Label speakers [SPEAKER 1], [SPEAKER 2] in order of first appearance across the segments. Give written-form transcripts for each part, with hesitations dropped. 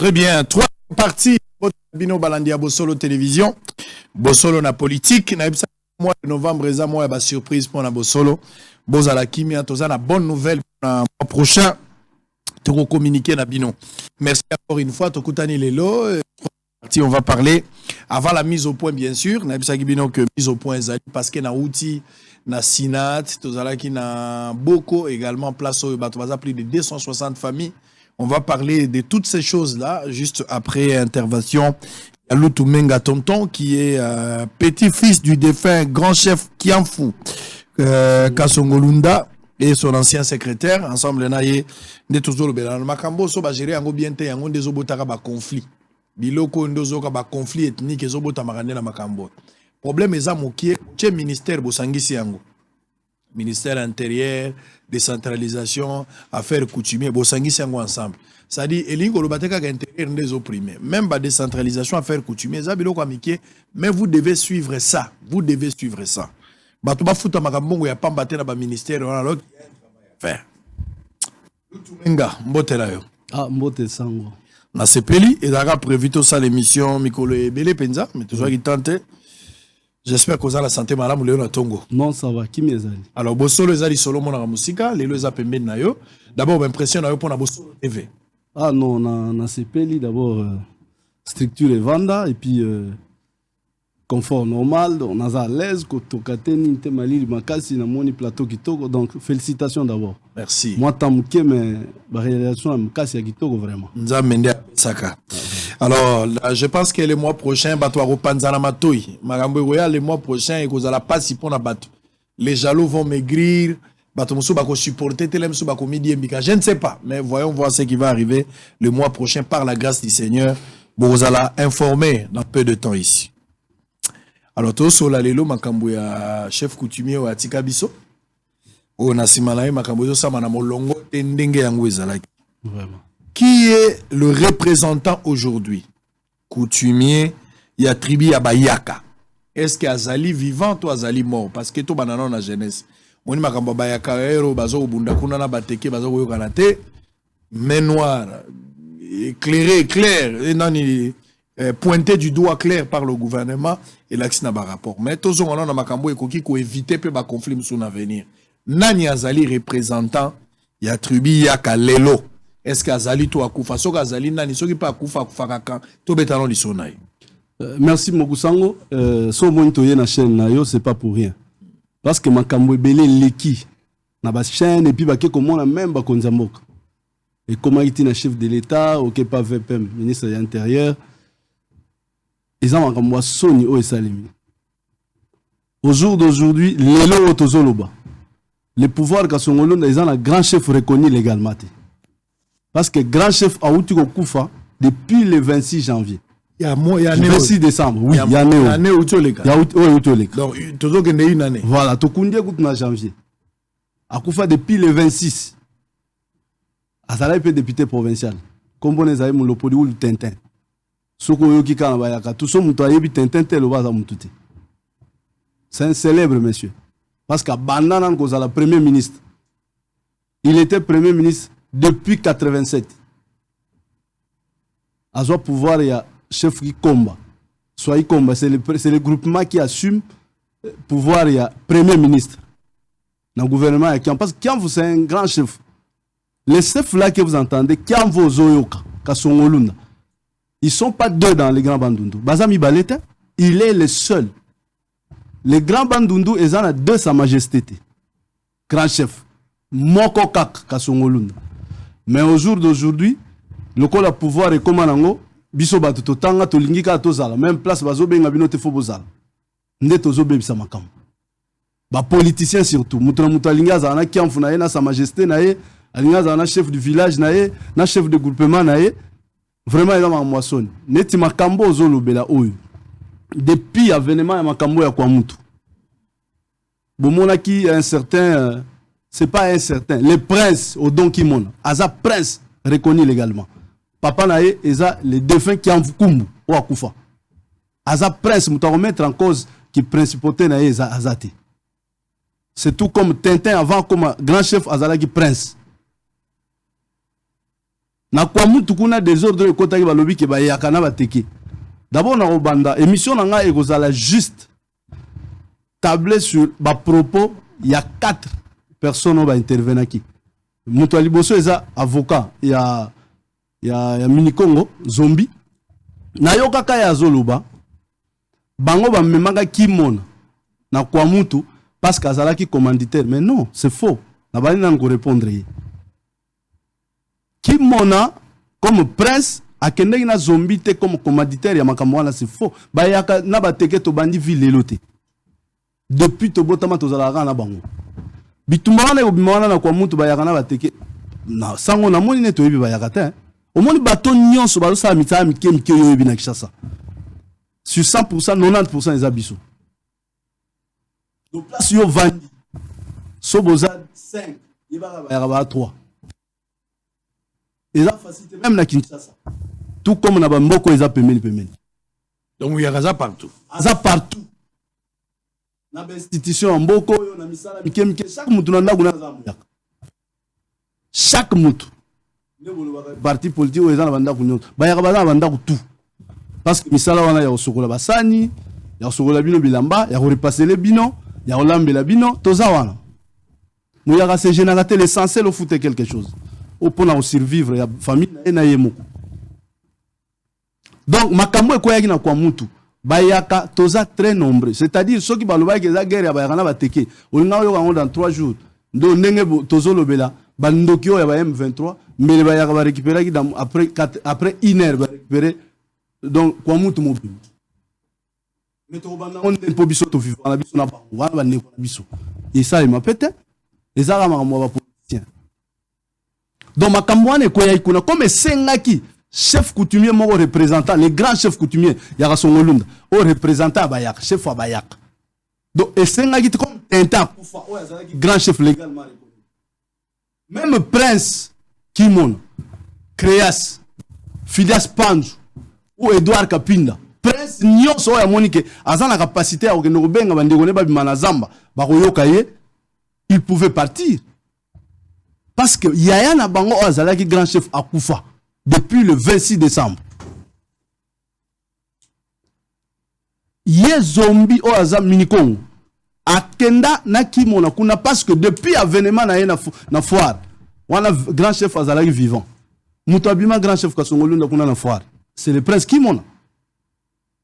[SPEAKER 1] Très bien. Trois parties. Bino Balandia Bosolo Télévision. Bosolo na politique. Na mois de novembre, il y a une surprise pour la Bosolo. Bozala Kimia, tu as une bonne nouvelle pour le mois prochain. Tu vas communiquer na Bino. Merci encore une fois. Tokutani Lelo. On va parler avant la mise au point, bien sûr. Na Bino que mise au point parce que na outil, na Sinat, tu as qui na Boko également place au Batovaza plus de 260 familles. On va parler de toutes ces choses-là juste après intervention. Loutou Menga Tonton, qui est petit-fils du défunt grand chef Kiamfu Kasongolunda et son ancien secrétaire. Ensemble, naye de toujours le makambo so ba gérer yango bien te yango ndezo botaka ba conflit. Biloko ndezo ka ba conflit ethnique ezo bota makande na makambo. Problème eza mokie che ministère bosangisi yango. Ministère intérieur, décentralisation, affaires coutumières, bosangisi yango ensemble. C'est-à-dire, elingo lobateka ka intérieur des opprimés. Même la décentralisation, affaires coutumières, zabilo kwa mikie, mais vous devez suivre ça. Vous devez suivre ça. Bato ba futa makambongo ya pamba te na ba ministère on a l'autre faire. Lutumenga mbotela yo.
[SPEAKER 2] Ah mbote sango.
[SPEAKER 1] Na sepeli et d'ailleurs prévu tout ça l'émission Mikolo Ebele Penza, mais toujours qui tente. J'espère que vous avez la santé madame Léon Tongo.
[SPEAKER 2] Non, ça va. Qui m'est allé?
[SPEAKER 1] Alors, Bosolo est allé solo mon musica, les lois appellent nayo. D'abord, l'impression nayo pour na Bosolo TV.
[SPEAKER 2] Ah non, on a CPLI d'abord structure et venda et puis confort normal, on a à l'aise quand kateni temali makasi na moni plateau kitoko, donc félicitations d'abord.
[SPEAKER 1] Merci.
[SPEAKER 2] Moi tamuke mais la réalisation makasi ya kitoko vraiment.
[SPEAKER 1] Nzamende Saka. Alors, là, je pense que le mois prochain, Batouaro Repanzana Matoui, Marambo Royal, le mois prochain, et qu'on a la passe pour la bateau. Les jaloux vont maigrir, Batomoussou va supporter, Telemsou va midi Mbika. Je ne sais pas, mais voyons voir ce qui va arriver le mois prochain par la grâce du Seigneur. Vous allez informer dans peu de temps ici. Alors, tout sur la Lelo, Makambouya, chef coutumier ou Atika Bisso, ou Nassimalaï, Makambouya, Samanamolongo, Tendenge Yangouizalaki.
[SPEAKER 2] Vraiment.
[SPEAKER 1] Qui est le représentant aujourd'hui? Coutumier, il y a tribu à Bayaka. Est-ce qu'il y a Azali vivant ou Azali mort? Parce que tout banana na jeunesse. On dit que Bayaka ero bazo bunda kuna na bateke bazo yo kanate main noire éclairé clair et non pointé du doigt clair par le gouvernement et l'axe n'a pas rapport. Mais tous on a makambo ekoki ko éviter pe ba conflit sur l'avenir. Nani Azali représentant il y a tribu ya Kalelo. Est-ce qu'Azali to akufa so Azali nani so ki pa akufa kaka to betano lisonai.
[SPEAKER 2] Merci Mokusango, so monto ye na chaîne na yo c'est pas pour rien. Parce que makambo ebele leki na ba chaîne et puis ba ke komona même ba konzamboka. Et comment il na chef de l'état OK pas VPM ministre de l'intérieur. Ils ont makambo soni o esalemi. Au jour d'aujourd'hui, lelo otozoloba. Le pouvoir Kasongolunda ils ont un grand chef reconnu légalement. Parce que grand chef a outi Koufa depuis le 26 janvier.
[SPEAKER 1] Il y a le
[SPEAKER 2] 26 décembre. Oui, il y a
[SPEAKER 1] année où tu es.
[SPEAKER 2] Donc,
[SPEAKER 1] tu as une année.
[SPEAKER 2] Voilà, tu as janvier. A Koufa depuis le 26. Azala est député provincial. Comme on est mon lopodi ou le Tintin. Soko yoki kana bayaka. Tout ça, mutayebi Tintin tel oba mutute. C'est un célèbre monsieur. Parce qu'à Banana, qu'on a le premier ministre. Il était premier ministre depuis 87. À son pouvoir, il y a chef qui combat. Soit il combat, c'est le groupement qui assume pouvoir, il y a premier ministre. Dans le gouvernement, parce que quand vous êtes un grand chef, les chefs là que vous entendez, quand vous Oyoka, Kasongolunda, ils ne sont pas deux dans les grands bandundu. Bazami Balete, il est le seul. Les grands bandundu, ils ont deux sa majesté. Grand chef. Moko Kak, Kasongolunda. Mais au jour d'aujourd'hui, le col à pouvoir est comme un biso batuto tanga to lingika tozala même place bazo benga bino te fo bozala nde tozo bebisa makam ba politicien surtout mutra mutalinga zana kiamfu na ye na sa majesté na ye alinga zana chef du village na ye na chef de groupement na ye vraiment ila mamoisson neti makambo ozolo bela oyo depuis avènement ya makambo ya kwa mutu bomona ki un certain c'est pas un certain le prince au don kimona aza prince reconnu légalement. Papa nae eza le défunt qui Kumbu ou akufa. Aza prince muta remettre en cause qui principauté nae eza azate. C'est tout comme Tintin avant comme grand chef azala qui prince. na kwa mutu kuna désordre ekotaki balobi ke bayaka na bateke. D'abord na obanda émission na nga ekozala juste tablé sur ba propos, il y a 4 personnes qui vont intervenir qui. Mutu aliboso eza avocat, il y a Mini Congo Zombie. Na yo kaka ya zoloba bango ba memanga kimona na kwa mutu parce qu'azalaki commanditaire, mais non, c'est faux. Na bali nan ko répondre. Kimona comme prince akendeki na Zombie te comme commanditaire ya makambo wana, c'est faux. Ba yaka na bateke to bandi ville loté. Depuis to botama to zalaka na bango. Bitumba wana obimana na kwa mutu ba yaka na bateke. Na sango na moni ne to yebi ba yaka te. Au moins bateau nyonso bazo sa mitsa mike yo yebi na Kinshasa. Sur 100%, 90% des abissous. Donc place yo vandi. Soboza 5, il va y avoir 3. Et là facilité même na Kinshasa. Tout comme na bamboko eza pemeni.
[SPEAKER 1] Donc il y a ça partout.
[SPEAKER 2] Ça partout. Na institution mboko yo na misala mike chaque mutu na ndaku na zamu yaka. Chaque mutu. Parti politique eza na bandaku nyonso. Ba yaka baza na bandaku tout. Parce que misala wana ya osokola basani, ya osokola bino bilamba, ya repasser les bino, ya olambela bino, toza wana. Mouyaka se générateur l'essentiel au foot quelque chose. Au pona au survivre ya famille na yemoko. Donc makambo ekoyaki na kwa mutu. Bayaka toza très nombreux. C'est-à-dire ceux qui baloba ke za guerre ya bayaka na bateke. Olinga yo kango dans 3 jours. Ndo ndenge tozolo bela bandokio ya ba M23 mais bayaka ba récupérer après 1 heure ba récupérer. Donc kwa mutu mobile. Mais to banda on tempo biso to vivre na biso na bango wana ba neko biso. Et ça il m'a pété. Les armes à moi politiciens. Donc makambo wana ekoya ikuna comme sengaki chef coutumier mon représentant, les grands chefs coutumiers yaka songolunda o représentant bayak chef wa bayak. Donc sengaki comme Tintin kufa o yazaki grand chef légalement reconnu. Même prince Kimon Créas Phidias Panju ou Edouard Kapinda prince nyonso ya monike azana capacité ya okende kobenga bandeko ne babima na zamba bakoyoka ye, il pouvait partir parce que yaya na bango azalaki grand chef akufa depuis le 26 décembre. Ye Zombie o azam Mini Congo akenda na kimona kuna parce que depuis avènement na ye na foire wana grand chef azalaki vivant. Mutu abima grand chef kasongolunda kuna na foire. C'est le prince Kimona.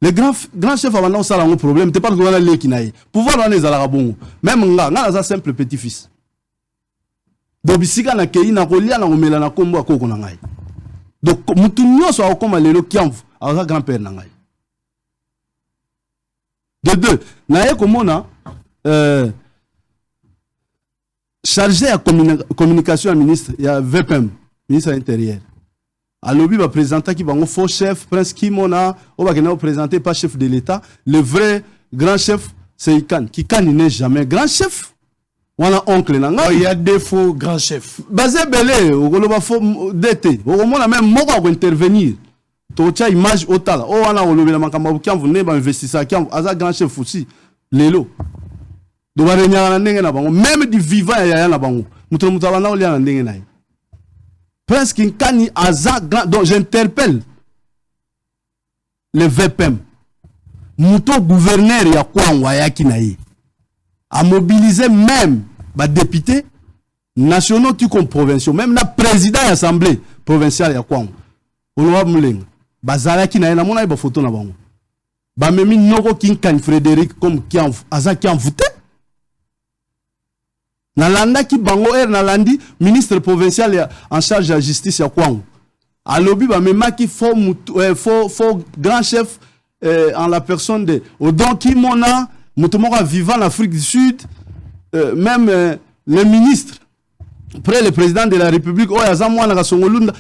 [SPEAKER 2] Le grand chef avant ça a un problème, c'est pas que on a les kinaï. Pouvoir on est à la bongo. Même nga na simple petit-fils. Donc bisika na kei na kolia na omela na kombo akoko na ngai. Donc mutu nyonso akoma lelo kiamvu, aza grand-père na ngai. De deux, na ye komona chargé à communication à ministre, il y a VPM, ministre de l'Intérieur. Alors, il va présenter qui va un faux chef, Prince Kimona, on va présenter pas chef de l'État. Le vrai grand chef, c'est Ikan. Kikan, il n'est jamais grand chef. On a oncle.
[SPEAKER 1] Il y a des faux grands chefs.
[SPEAKER 2] Basé belé, on va faux d'été. Au moins, même moi, on va intervenir. Tocha image au tal. Oh, on a enlevé la mancamba, qui vous n'avez pas investi ça, qui a grand chef aussi. Lélo. Donc, même du vivant, il y a un bango. Nous sommes en presque Nkani Aza, donc j'interpelle le VPM. Mouto gouverneur ya Kwangwa yaki naïe. A mobilisé même les députés nationaux tout comme provinciaux, même le président de l'Assemblée provinciale ya Kwangwa. On va moulenga. Bazalaki naïe na mona ba photo na bango. Ba memi noko Kinkani Frédéric comme qui Aza qui en voté. Nalanda ki bango nalandi ministre provincial en charge de la justice ya Kwango. Alobi ba mema ki faux grand chef en la personne de Odon Kimona, mutumoko vivant en Afrique du Sud, même le ministre après le président de la République o yaza mwana ka songolunda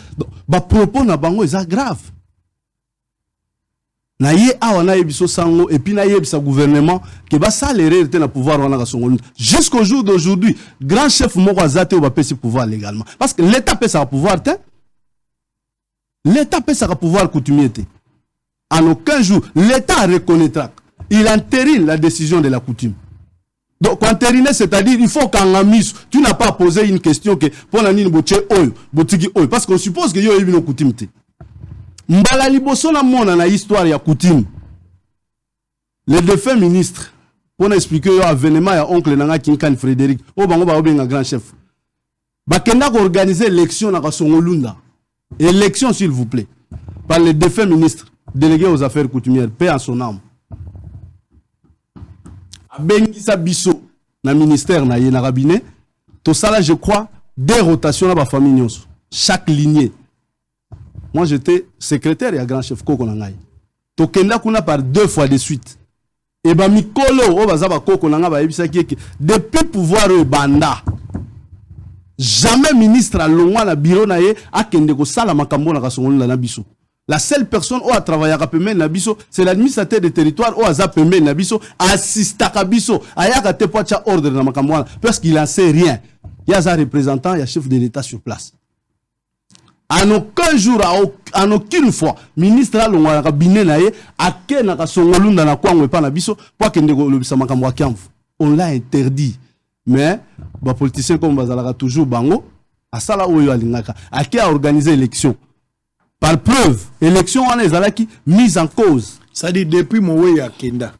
[SPEAKER 2] ba propos na bango eza grave. Na ye awa na yebiso sango et puis na yebisa gouvernement que ba ça l'erreur na pouvoir wana ka songolunda jusqu'au jour d'aujourd'hui grand chef moko azate o ba pesi pouvoir légalement parce que l'état peut ça pouvoir te l'état peut ça pouvoir coutumier te en aucun jour l'état reconnaîtra il entérine la décision de la coutume Donc, entériner, c'est-à-dire, il faut qu'en amis, tu n'as pas posé une question que, pour la nini boche oyo, botiki oyo, parce qu'on suppose que yo y a une coutume. Mbala liboso na mona na histoire ya coutume. Le défunt ministre, pour expliquer yo avènement ya oncle nanga Kinkan Frédéric, o bango ba obenga grand chef. Bakenda ko organiser élection na Kasongolunda. Élection, s'il vous plaît, par le défunt ministre, délégué aux affaires coutumières, paix en son âme. Bengisa biso na ministère na ye na cabinet tout ça là je crois des rotations na ba famille nyonso chaque lignée. Moi j'étais secrétaire et grand chef koko na ngai to kenda kuna par 2 fois de suite et ba mikolo o baza ba koko na nga ba yebisa ki depuis pouvoir e banda jamais ministre alongwa na bureau na ye akende ko sala makambo na Kasongolunda na biso. La seule personne qui a travaillé à Pemé Nabiso, c'est l'administrateur des territoires qui a Pemé Nabiso, assiste à Kabiso, à Tepocha ordre dans Makamouana, parce qu'il n'en sait rien. Il y a un représentant, il y a un chef de l'État sur place. En aucun jour, en aucune fois, ministre a l'ongwa cabinet nae, a ken a Songolunda na kwa ngwepa Nabiso, pour qu'il ne soit Makamouana Kiamf. On l'a interdit. Mais, les politiciens comme Bazalaka toujours bango, à ça là où il y a l'ingaka, à qui a organisé l'élection. Par preuve, l'élection en Ezalaki mise en cause.
[SPEAKER 1] Ça dit depuis Moué Kenda.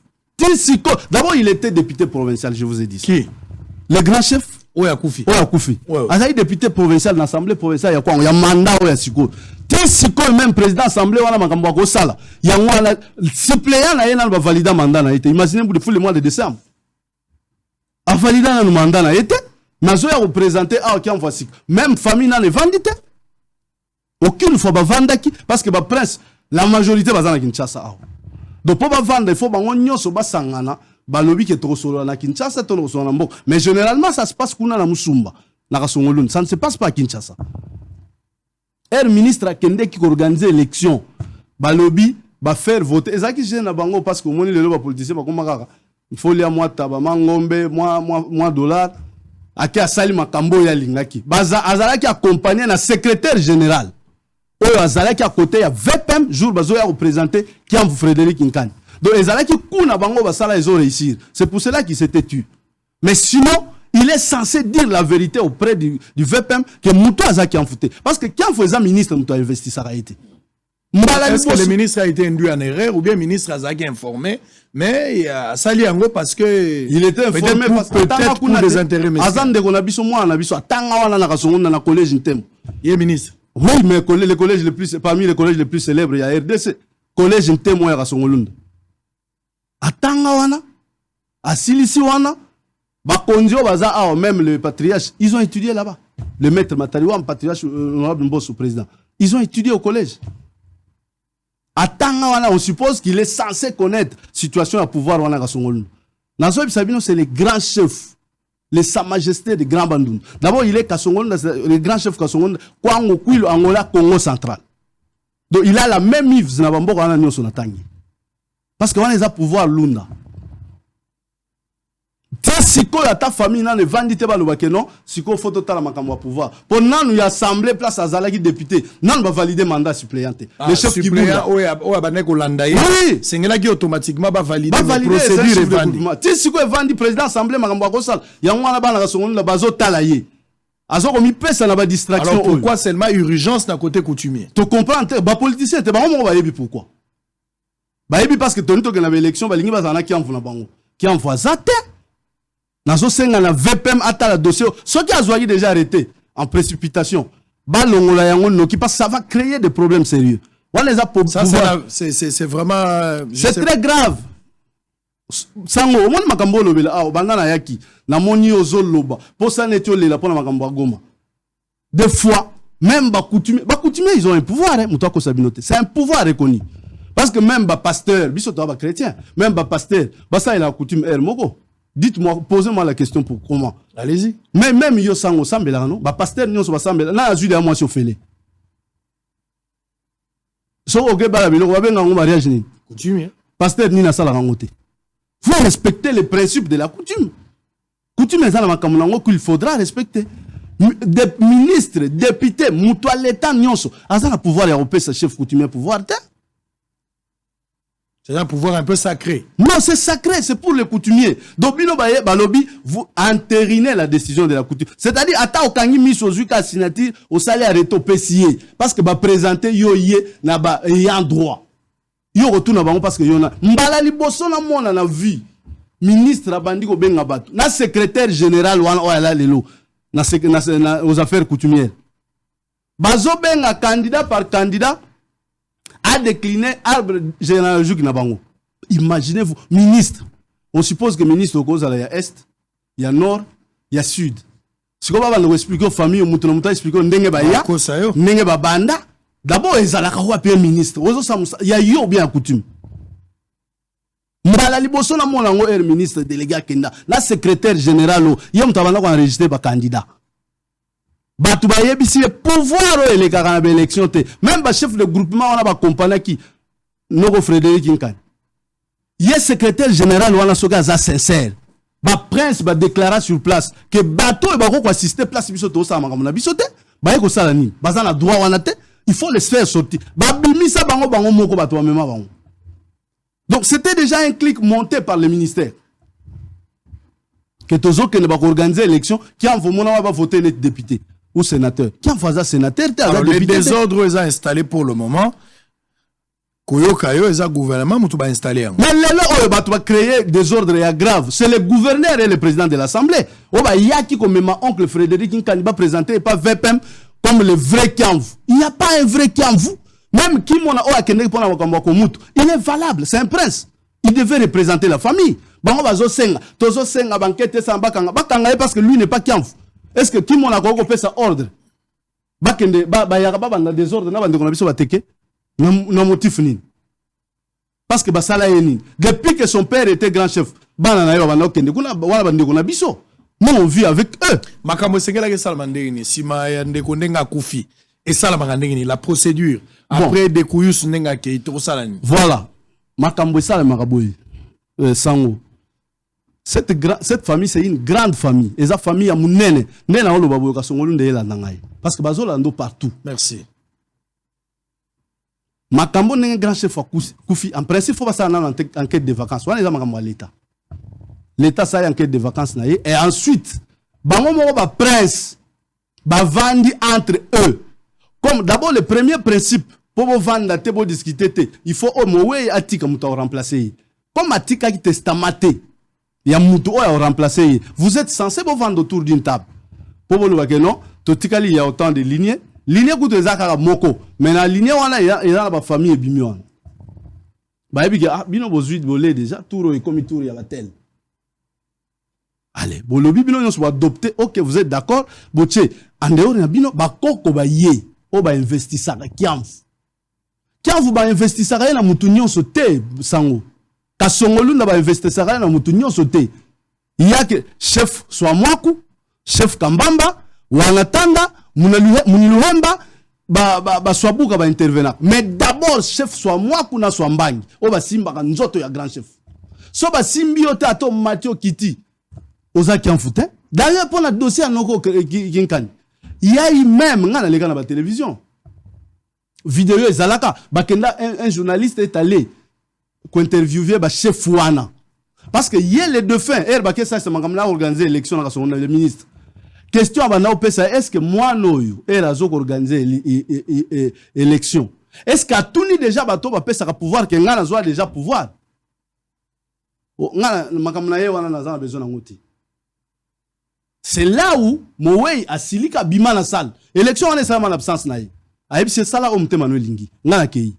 [SPEAKER 2] D'abord, il était député provincial, je vous ai dit.
[SPEAKER 1] Qui?
[SPEAKER 2] Le grand chef.
[SPEAKER 1] Oya Koufi.
[SPEAKER 2] Oya Koufi. Il député provincial dans l'Assemblée provinciale, il y a quoi? Il y a mandat Oya Siko. Tisiko même président l'Assemblée, on a Makambo Kosala. Il y a un suppléant, il y a un validant mandat. Imaginez vous depuis le mois de décembre. Un validant un mandat, mais il y a représenté même famille n'a les vendité. Aucune fois Vandaki parce que prince la majorité va à Kinshasa. Donc pour vendre il faut nyonso basangana balobi ke tosolo na Kinshasa to so na mboko. Mais généralement ça se passe kuna na Musumba na Kasongolunda, ça ne se passe pas à Kinshasa. Ministre akende qui organise élection balobi ba faire voter ezaki je na bango parce que moni lelo ba politicien ba komaka il faut lia moi taba mangombe moi dollar aki asali makambo ya lingaki baza azalaki accompagné na secrétaire général. Oyo azalaki à côté ya VPM jour bazoya représenter Kiamvu Frédéric Nkani. Donc ezalaki kuna bango basala ils ont réussir. C'est pour cela qu'il s'était tué. Mais sinon, il est censé dire la vérité auprès du VPM que Moutou azaki en fouté. Parce que Kiamvu est un ministre Moutou a investi ça a été.
[SPEAKER 1] Est-ce que le ministre a été induit en erreur ou bien le ministre azaki informé mais il a sali yango parce que
[SPEAKER 2] il était informé parce que
[SPEAKER 1] peut-être pour des intérêts mais
[SPEAKER 2] azande ko na biso moi na biso atanga wana na Kasongolunda na collège Ntemo.
[SPEAKER 1] Il est ministre.
[SPEAKER 2] Oui, mais le collège le plus, parmi les collèges les plus célèbres, il y a RDC. Collège Ntemo à Kasongolunda. Atanga wana, Asilisi wana, Bakondio baza ah même le patriarche, ils ont étudié là-bas. Le maître Matariwa, patriarche honorable Mbosso président, ils ont étudié au collège. Atanga wana, on suppose qu'il est censé connaître situation à pouvoir wana Kasongolunda. Nazoïb Sabino, c'est le grand chef. Sa majesté de Grand Bandoum. D'abord, il est Kasongolunda, le grand chef Kasongolunda, Kwango Kwilo Angola, Congo central. Donc, il a la même Yves Nabambo Rana Nyoso Natangi. Parce qu'on a les pouvoir Lunda. Si ta famille n'a le vendité ba le non, si ko faut total makamwa pouvoir. Pour nous y assemblée place à Zalaki député, non va valider mandat suppléante.
[SPEAKER 1] Le chef suppléant o abaneko landaye. Oui, c'est ngela qui automatiquement va valider la procédure est vendue.
[SPEAKER 2] Si ko vandi président assemblée makamwa ko sala, ya ngwana bana Kasongolunda bazo talaye. Azo ko mi pesa na ba distraction.
[SPEAKER 1] Alors pourquoi seulement urgence d'un côté coutumier?
[SPEAKER 2] Tu comprends ba politicien te ba mo ba yebi pourquoi? Ba yebi parce que tonito que na élection ba lingi ba zana ki amfuna bango. Ki amfwa zate. Nazo senga na VPM ata la dossier. Ce qui a zoyi déjà arrêté en précipitation. Balongola yango noki parce que ça va créer des problèmes sérieux.
[SPEAKER 1] Ça c'est vraiment
[SPEAKER 2] c'est très grave. Sango au monde makambo lobela ah banda na yaki na moni ozoloba. Pour ça netio lela pona makambo goma. Des fois même coutumier ils ont un pouvoir hein muto ko sabinote. C'est un pouvoir reconnu. Parce que même pasteur, biso to ba chrétien, même pasteur, ça il a coutume moko. Dites-moi, posez-moi la question pour comment.
[SPEAKER 1] Allez-y.
[SPEAKER 2] Mais même yo sango sambela non, pasteur nyo so sambela na azu de moi so fele. So oge bala bilo ba benga ngo mariage ni.
[SPEAKER 1] Coutume.
[SPEAKER 2] Pasteur ni na sala ngote. Faut respecter les principes de la coutume. Coutume ezala makamuna ngo qu'il faudra respecter. Des ministres, députés, muto l'état nyonso, azana pouvoir européen sa chef coutumier pouvoir te.
[SPEAKER 1] C'est un pouvoir un peu sacré.
[SPEAKER 2] Non, c'est sacré, c'est pour les coutumiers. Donc, bino baye, balobi, vous entérinez la décision de la coutume. C'est-à-dire, ata okangi mis aux yuka signature, au salaire reto pesiye. Parce que ba présenter yo yé, na ba ayant droit. Yo retourne bango parce que yo na. Mbala liboso na mona na vie. Ministre abandi ko benga batu. Na secrétaire général wana oya lelo. Na aux affaires coutumières. Bazo benga candidat par candidat. A décliné arbre généalogique na bango. Imaginez-vous, ministre. On suppose que ministre au cause il y a est, il y a nord, il y a sud. Si on va expliquer aux familles, on va expliquer ndenge ba ya, ndenge ba banda. D'abord ezalaka wa pe ministre. Ozo il y a yo bien coutume. Mbala liboso na mona ngo ministre délégué kenda, la secrétaire général yo mtabana ko enregistrer ba candidat. Batu ba yebisi le pouvoir et les garants de l'élection même ba chef de groupement on a ba compagnie qui noko Frédéric Nkane yé secrétaire général wana soka za sincère ba prince ba déclarer sur place que bateau et ba ko assister place biso to sa makamona biso te ba yeko sala nini baza na droit wana te il faut les faire sortir ba bimisa bango moko bato ba mema bango. Donc c'était déjà un clic monté par le ministère que tozo que ne ba organiser l'élection qui en vomona va voter les députés ou sénateur. Qui en faisait sénateur?
[SPEAKER 1] Alors, les désordres ils ont installé pour le moment. Koyokayo, ils ont gouvernement, mais tout va installer.
[SPEAKER 2] Mais là, on va créer des ordres graves. C'est le gouverneur et le président de l'Assemblée. On va y a qui comme ma oncle Frédéric Nkane va présenter et pas VPM comme le vrai Kiamvu. Il n'y a pas un vrai Kiamvu. Même qui mon a kende pour il est valable. C'est un prince. Il devait représenter la famille. Bon, on va zosenga. Tozo senga banquete sambakanga. Bakanga parce que lui n'est pas Kiamvu. Est-ce que qui mon a fait sa ordre? Bakende ba yaka ba des ordres na bande ko na biso bateke na motif ni. Parce que basala yeni depuis que son père était grand chef bana na yo bana kende kuna wala bande ko na biso. Nous on vit avec eux.
[SPEAKER 1] Makambo sengela ke salamande ni sima ya ndeko ndenga kufi et salamanga ndengini la procédure après de kuyus ndenga ke to salani.
[SPEAKER 2] Voilà. Makambo salamanga boy sango. Cette famille, c'est une grande famille. Et cette famille, parce que Bazolando partout.
[SPEAKER 1] Merci.
[SPEAKER 2] Makambo n'est un grand chef à Koufi. En principe, il faut passer en enquête de vacances. On est l'État. L'État, ça y est enquête de vacances. Et ensuite, Bango va prince, va vendre entre eux. Comme d'abord, le premier principe, pour vendre, pour discuter, il faut au moins Atika remplacer. Comme Atika qui testamaté. Il y a Moutou qui a remplacé. Vous êtes censé vous vendre autour d'une table. Pour vous dire que non, il y a autant de lignées. Lignées coûtent des accords moko. Mais dans la lignée, il y a la famille et bimion. Bah, il y a bino bozuit bolé déjà. Touro et comme tour il y a la telle. Allez, bon le bino soit adopté. Ok, vous êtes d'accord. Boché, en dehors de bino, bah koko ba yé, o ba investir ça. Quand vous ba investir ça, na moutounion sauté sango. Kasongolu na ba investir ça na moutounion sauté. Il y a que chef soit mwaku, chef Kambamba, Wanatanda, Muniluhemba, ba swabuka ba intervenant. Mais d'abord chef soit mwaku na soit mbangi. O ba simba ka nzoto ya grand chef. So ba simbiote ato Mathieu Kiti. Oza qui en foutait. D'ailleurs pour le dossier à Noko Kinkani. Il y a eu même ngana les gars na ba télévision. Vidéo ezalaka bakenda un journaliste est allé ko interviewer ba chef wana. Parce que hier les deux fins, ça c'est mangamla organiser l'élection dans son le ministre. Question abana opesa est-ce que moi noyo razo organiser élection. Est-ce qu'à tout ni déjà bato ba pesa pouvoir que ngana zo déjà pouvoir. Ngana makamna ye wana nazana besoin ngoti. C'est là où Mowei a silika bima na salle. Élection on est en absence na ye. Aïb c'est ça là où Manuel Lingi. Ngana kei.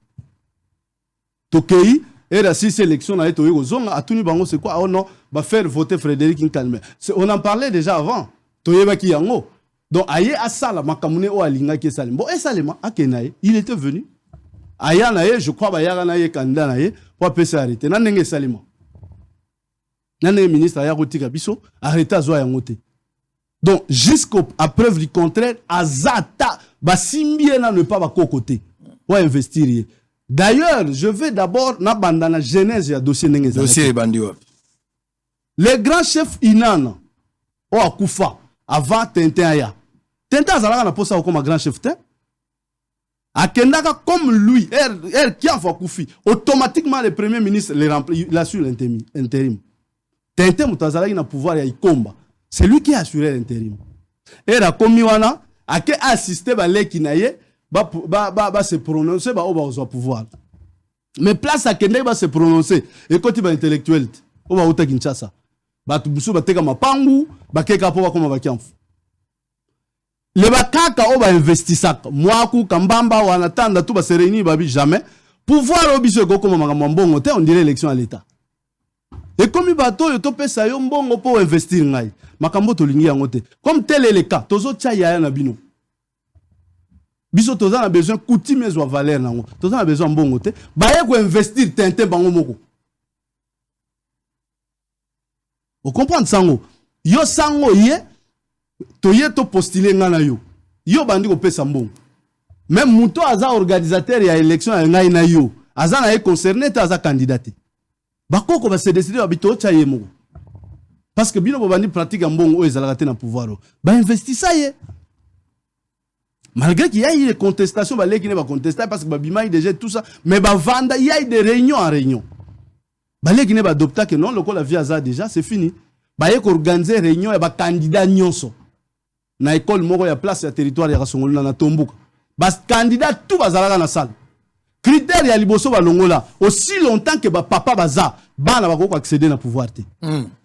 [SPEAKER 2] To kei et la 6 élections na eto yego zonga atuni bango c'est quoi? Oh non, va faire voter Frédéric Nkane. On en parlait déjà avant. Toyeba ki yango. Donc aye asala makamune o alinga ki salim. Bon et salema akenaye, il était venu. Aya naye, je crois ba yara naye candidat naye pour pesa arrêter. Na ndenge salima. Na ndenge ministre aya kotika biso arrêter azo yango te. Donc jusqu'à preuve du contraire azata ba simbiena ne pas ba kokote. Pour investir. D'ailleurs, je vais d'abord na bandana genèse ya dossier ndenge za.
[SPEAKER 1] Dossier bandiwa.
[SPEAKER 2] Les grands chefs Inana o akufa avant Tintin aya. Tintin azalaka na posa comme grand chef te. Akendaka comme lui, qui a fait Koufi, automatiquement le premier ministre il assure l'intérim. Tintin Moutazala na pouvoir ya Ikomba. C'est lui qui a assuré l'intérim. Et la Komiwana a assisté à l'Ekinaye, va se prononcer, va au pouvoir. Mais place à Kende va se prononcer. Et quand il va intellectuel, on va au Kinshasa. Va tout boussou, va teka mapangu, va keka po va comme va kianfu. Le bakaka on va investir Mwaku, Kambamba, ou en attendant tout va se réunir, jamais. Pouvoir au biso comme Mambongo, on dirait élection à l'État. Et comme il va tout, il peut ça mbongo pour investir ngai. Makambo to lingi yango te. Comme tel est le cas, tozo tcha ya na bino. Biso toza na besoin coutume zo valeur nango. Toza na besoin mbongo te. Ba ye ko investir tente bango moko. Vous comprenez sango? Yo sango ye to ye to postuler ngana yo. Yo bandi ko pesa mbongo. Même muto aza organisateur ya élection ya ngai na yo. Aza na ye concerné ta aza candidat. Bakoko va se décider habito chaye mo. Parce que bino bobandi pratique mbongo o ezalaka te na pouvoir. Ba investir ça ye. Malgré qu'il y a eu des contestations, ba leki ne ba contester parce que ba bima déjà tout ça, mais ba vanda il y a eu des réunions en réunion. Ba leki ne ba adopta que non le la vie aza déjà c'est fini. Ba yeko organiser réunion et ba candidat nyonso. Na école moko ya place ya territoire ya Kasongolo na Tombuka. Ba candidat tout bazalaka na salle. Critère ya liboso ba longola aussi longtemps que ba papa baza bana bako accéder na pouvoir te.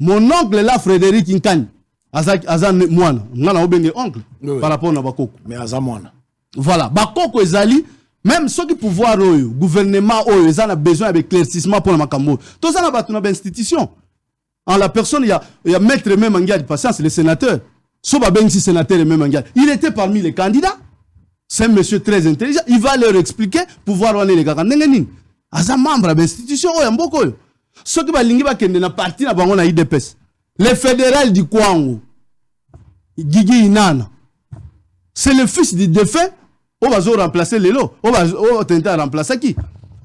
[SPEAKER 2] Mon oncle là Frédéric Nkani aza mwana ngana obenge oncle par rapport na bakoko
[SPEAKER 1] mais aza mwana.
[SPEAKER 2] Voilà bakoko ezali même ceux qui pouvoir oyo gouvernement oyo ezana besoin d'éclaircissement pour la makambo. Tous ça na batu na institution. En la personne il y a maître même Mangia de patience le sénateur. So ba bengi sénateur même Mangia. Il était parmi les candidats. C'est un monsieur très intelligent. Il va leur expliquer pouvoir aller les gars. Aza membre de l'institution. Ce qui va lingi va kende na parti na bango na IDPS. Le fédéral du Kwango. Gigi Inana. C'est le fils du défunt. On va remplacer les lots. On va tenter de remplacer qui?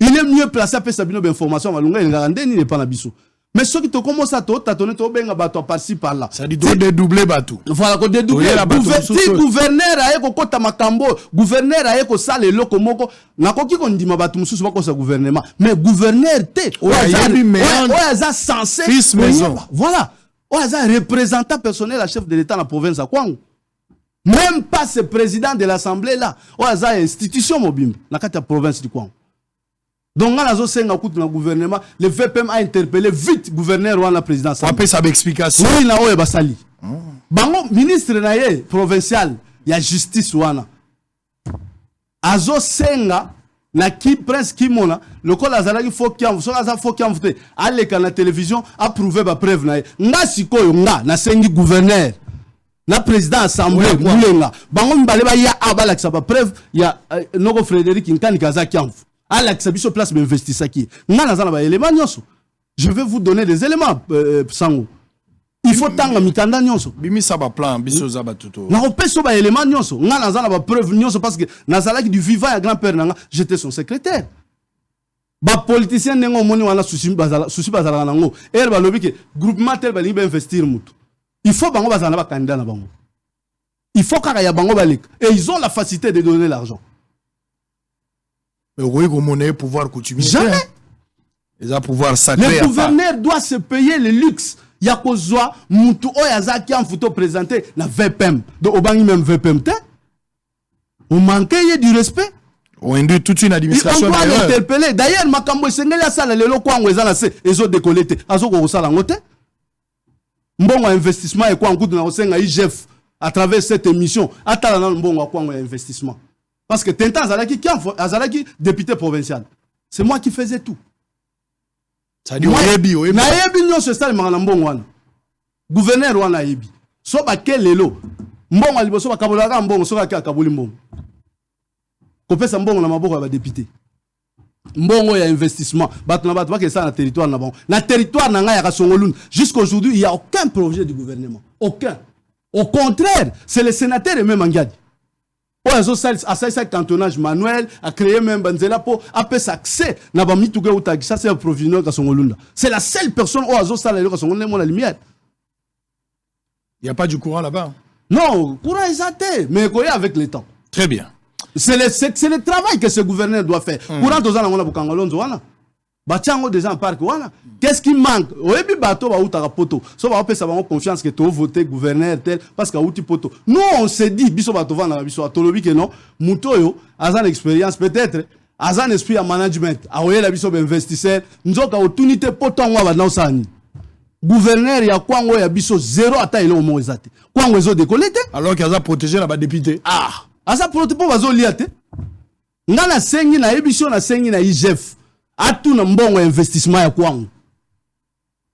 [SPEAKER 2] Il est mieux placé à Sabino d'information. Il n'est pas nabiso. Mais ceux qui te commencent à t'attendre, tu vas battre par-ci par-là.
[SPEAKER 1] Ça dit de dédoubler bateau.
[SPEAKER 2] Voilà, de dédoubler. Gouverneur a eko kota makambo, gouverneur a eko sale loko moko. Na koki kon di mabatu mususu bako sa gouvernement. Mais gouverneur te. Oya censé.
[SPEAKER 1] Fils maison.
[SPEAKER 2] Voilà. Oya représentant personnel à chef de l'État dans la province à Kwango. Même pas ce président de l'Assemblée là. Oya institution mobile na kati ya province du Kwango. Donc, le gouvernement, le VPM a interpellé vite le gouverneur ou la présidence.
[SPEAKER 1] On peut ça explication.
[SPEAKER 2] Oui, là où est Basali. Bango ministre provincial, il y a justice wana. Azo senga na ki prince Kimona, le col azala ki faut qu'il so aza faut qu'il vote. Aller quand la télévision a prouvé ba preuve na. Nga sikoyo nga na sengi gouverneur. Na président assemblée mulenga. Bango mbale ba ya abala ki sa ba preuve ya Noko Frédéric Nkani kaza kiamfu. Alex, sur place, je vais vous donner des éléments, Sango. Il faut tanga mikanda nyonso.
[SPEAKER 1] Bimi ça va plan, biso za ba tuto.
[SPEAKER 2] Na opeso ba élément nyonso. Nga nazala ba preuve nyonso parce que nazala ki du vivant ya grand-père nanga, j'étais son secrétaire. Ba politicien nengo moni wana souci bazala nango. Er ba lobi ke groupement tel ba liba investir mutu. Il faut bango bazala ba candidat na bango. Il faut kaka ya bango balik et ils ont la facilité de donner l'argent.
[SPEAKER 1] Mais oui, comme on est pouvoir coutumier.
[SPEAKER 2] Jamais.
[SPEAKER 1] Ils ont pouvoir sacré.
[SPEAKER 2] Le gouverneur doit se payer le luxe. Yakozwa, Moutou, Oyazaki en photo présenté, na VPM. Donc, au bangi même VPM, on manquait du respect.
[SPEAKER 1] On induit toute une administration.
[SPEAKER 2] On doit l'interpeller. D'ailleurs, Makambo, c'est la salle, les locaux, on les a laissés, ils ont décollé. Azo ko sala ngote. Mbongo investissement et quoi en coup de na IGF à travers cette émission. Atala na mbongo quoi en investissement. Parce que Tintin Azalaki, député provincial. C'est moi qui faisais tout.
[SPEAKER 1] Ça dit Oyebi.
[SPEAKER 2] Na yebi nyo se style mangana mbongo wana. Gouverneur wana yebi. So ba kelelo. Mbongo liboso ba kabolaka mbongo so ka kabuli mbongo. Kopesa mbongo na maboko ya ba député. Mbongo ya investissement. Bato na bato ba ke ça na territoire na bango. Na territoire na nga ya Kasongolune. Jusqu'aujourd'hui, il y a aucun projet du gouvernement. Aucun. Au contraire, c'est le sénateur et même Angiadi. À ça cantonnage manuel, à créer même Banzela pour appeler accès. Ça c'est un proveneur à son Olunda. C'est la seule personne où Azo Salé à son la lumière.
[SPEAKER 1] Il n'y a pas du courant là-bas.
[SPEAKER 2] Non, courant est athée, mais quoi avec le temps.
[SPEAKER 1] Très bien.
[SPEAKER 2] C'est le travail que ce gouverneur doit faire. Courant aux ans, on a Bukangolonzo, Batiango des gens parc, qu'est-ce qui manque? Oebi bateau va outa poto. So va ça va confiance que tu voter gouverneur tel parce qu'à outi poto. Nous on s'est dit biso bateau va na biso atolobi que non. Mutoyo azan expérience peut-être, azan esprit à management. Aoye la biso investisseur, nzoka opportunité poto ngwa ba na usani. Gouverneur ya kwango ya biso zéro ata ile omo ezate. Kwango ezo décoller te
[SPEAKER 1] alors qu'il a protégé la député.
[SPEAKER 2] Ah, asa protéger pour bazo liate. Ngana sengi na ebiso na sengi na IGF. Atuna mbongo investissement ya kwangu.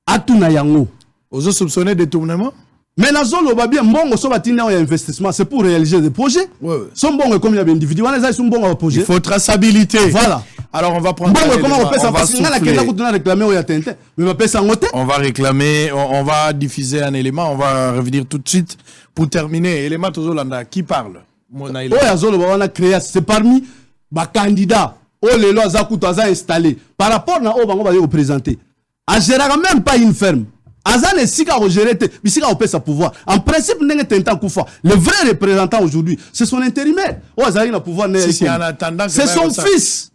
[SPEAKER 2] Atuna yango.
[SPEAKER 1] Ozo soupçonné détournement?
[SPEAKER 2] Mais na zolo ba bien mbongo so batina ya investissement c'est pour réaliser des projets.
[SPEAKER 1] Ouais.
[SPEAKER 2] Son mbongo comme il y a bien individu, wana za son mbongo wa projet.
[SPEAKER 1] Il faut traçabilité.
[SPEAKER 2] Voilà.
[SPEAKER 1] Alors on va prendre
[SPEAKER 2] mbongo comment on peut ça parce que ngala kenda kutuna réclamer ya tente. Mais ba pesa ngote.
[SPEAKER 1] On va réclamer, on va diffuser un élément, on va revenir tout de suite pour terminer. Élément Tozolanda qui parle? Mona
[SPEAKER 2] il. Oh ya zolo ba wana créer c'est parmi ba candidats. Oh les lois Zakuto a installé par rapport à Obango va vous présenter. A gérer même pas une ferme. Azan est si qu'à gérer, mais si qu'à opérer sa pouvoir. En principe, n'est pas Koufa. Le vrai représentant aujourd'hui, c'est son intérimaire. Oh Azan a pouvoir. C'est son fils.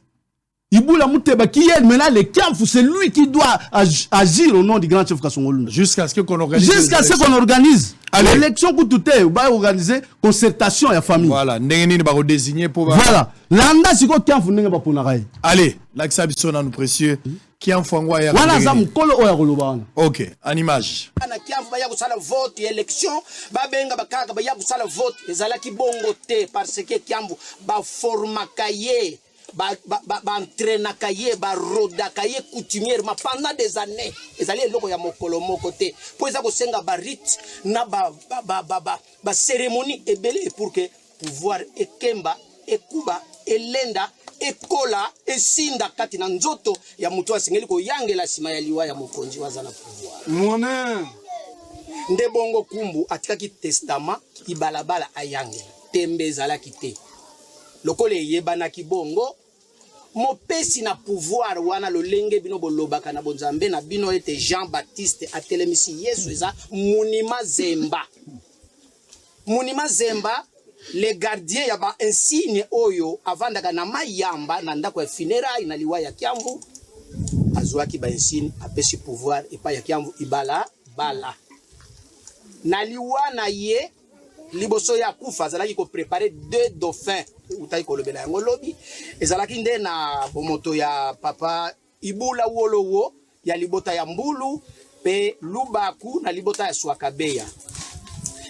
[SPEAKER 2] Iboula Mouteba qui est maintenant le camp, c'est lui qui doit agir au nom du grand chef Kassongolou.
[SPEAKER 1] Jusqu'à ce qu'on organise.
[SPEAKER 2] Jusqu'à ce qu'on organise. L'élection que tout est, on va organiser concertation et la famille.
[SPEAKER 1] Voilà, n'engeni ba désigner pour.
[SPEAKER 2] Voilà. Landa si ko camp n'enga pas pour narai.
[SPEAKER 1] Allez, l'axabison nous précieux qui en font ya.
[SPEAKER 2] Wana za mukolo oya koloba.
[SPEAKER 1] OK, en image.
[SPEAKER 3] Na kiamvu ba ya kusala vote élection, ba benga bakaka ba ya kusala vote, ezala ki bongo te parce que kiamvu ba formakaye. Entraîna kaye ba roda kaye coutumièrement pendant des années ezali eloko ya mokolo moko te po eza ko senga ba rite na ba cérémonie ebele pour que pouvoir ekemba ekuba elenda ekola esinda kati na nzoto ya mutu asengeli ko yangela sima ya liwa ya mokonzi wazana pouvoir
[SPEAKER 4] mona
[SPEAKER 3] nde bongo kumbu atikaki testament ibalabala ayangela tembe ezalaki te lokole yebanaki bongo mopesi na pouvoir wana lolenge bino bolobaka na bonzambe na bino ete Jean-Baptiste atelemisi Yesu eza Munima Zemba. Munima Zemba le gardien ya ba insigne oyo avandaka na mayamba na ndako ya funérailles na liwa ya Kiamvu azwaki ba insigne apesi pouvoir epa ya Kiamvu ibala bala na liwa na ye liboso ya kufa azalaki ko préparer 2 dauphins utai kolobela yango lobi ezalaki nde na bomoto ya papa Ibula Wolowo ya libota ya Mbulu pe Lubaku na libota ya Swakabeya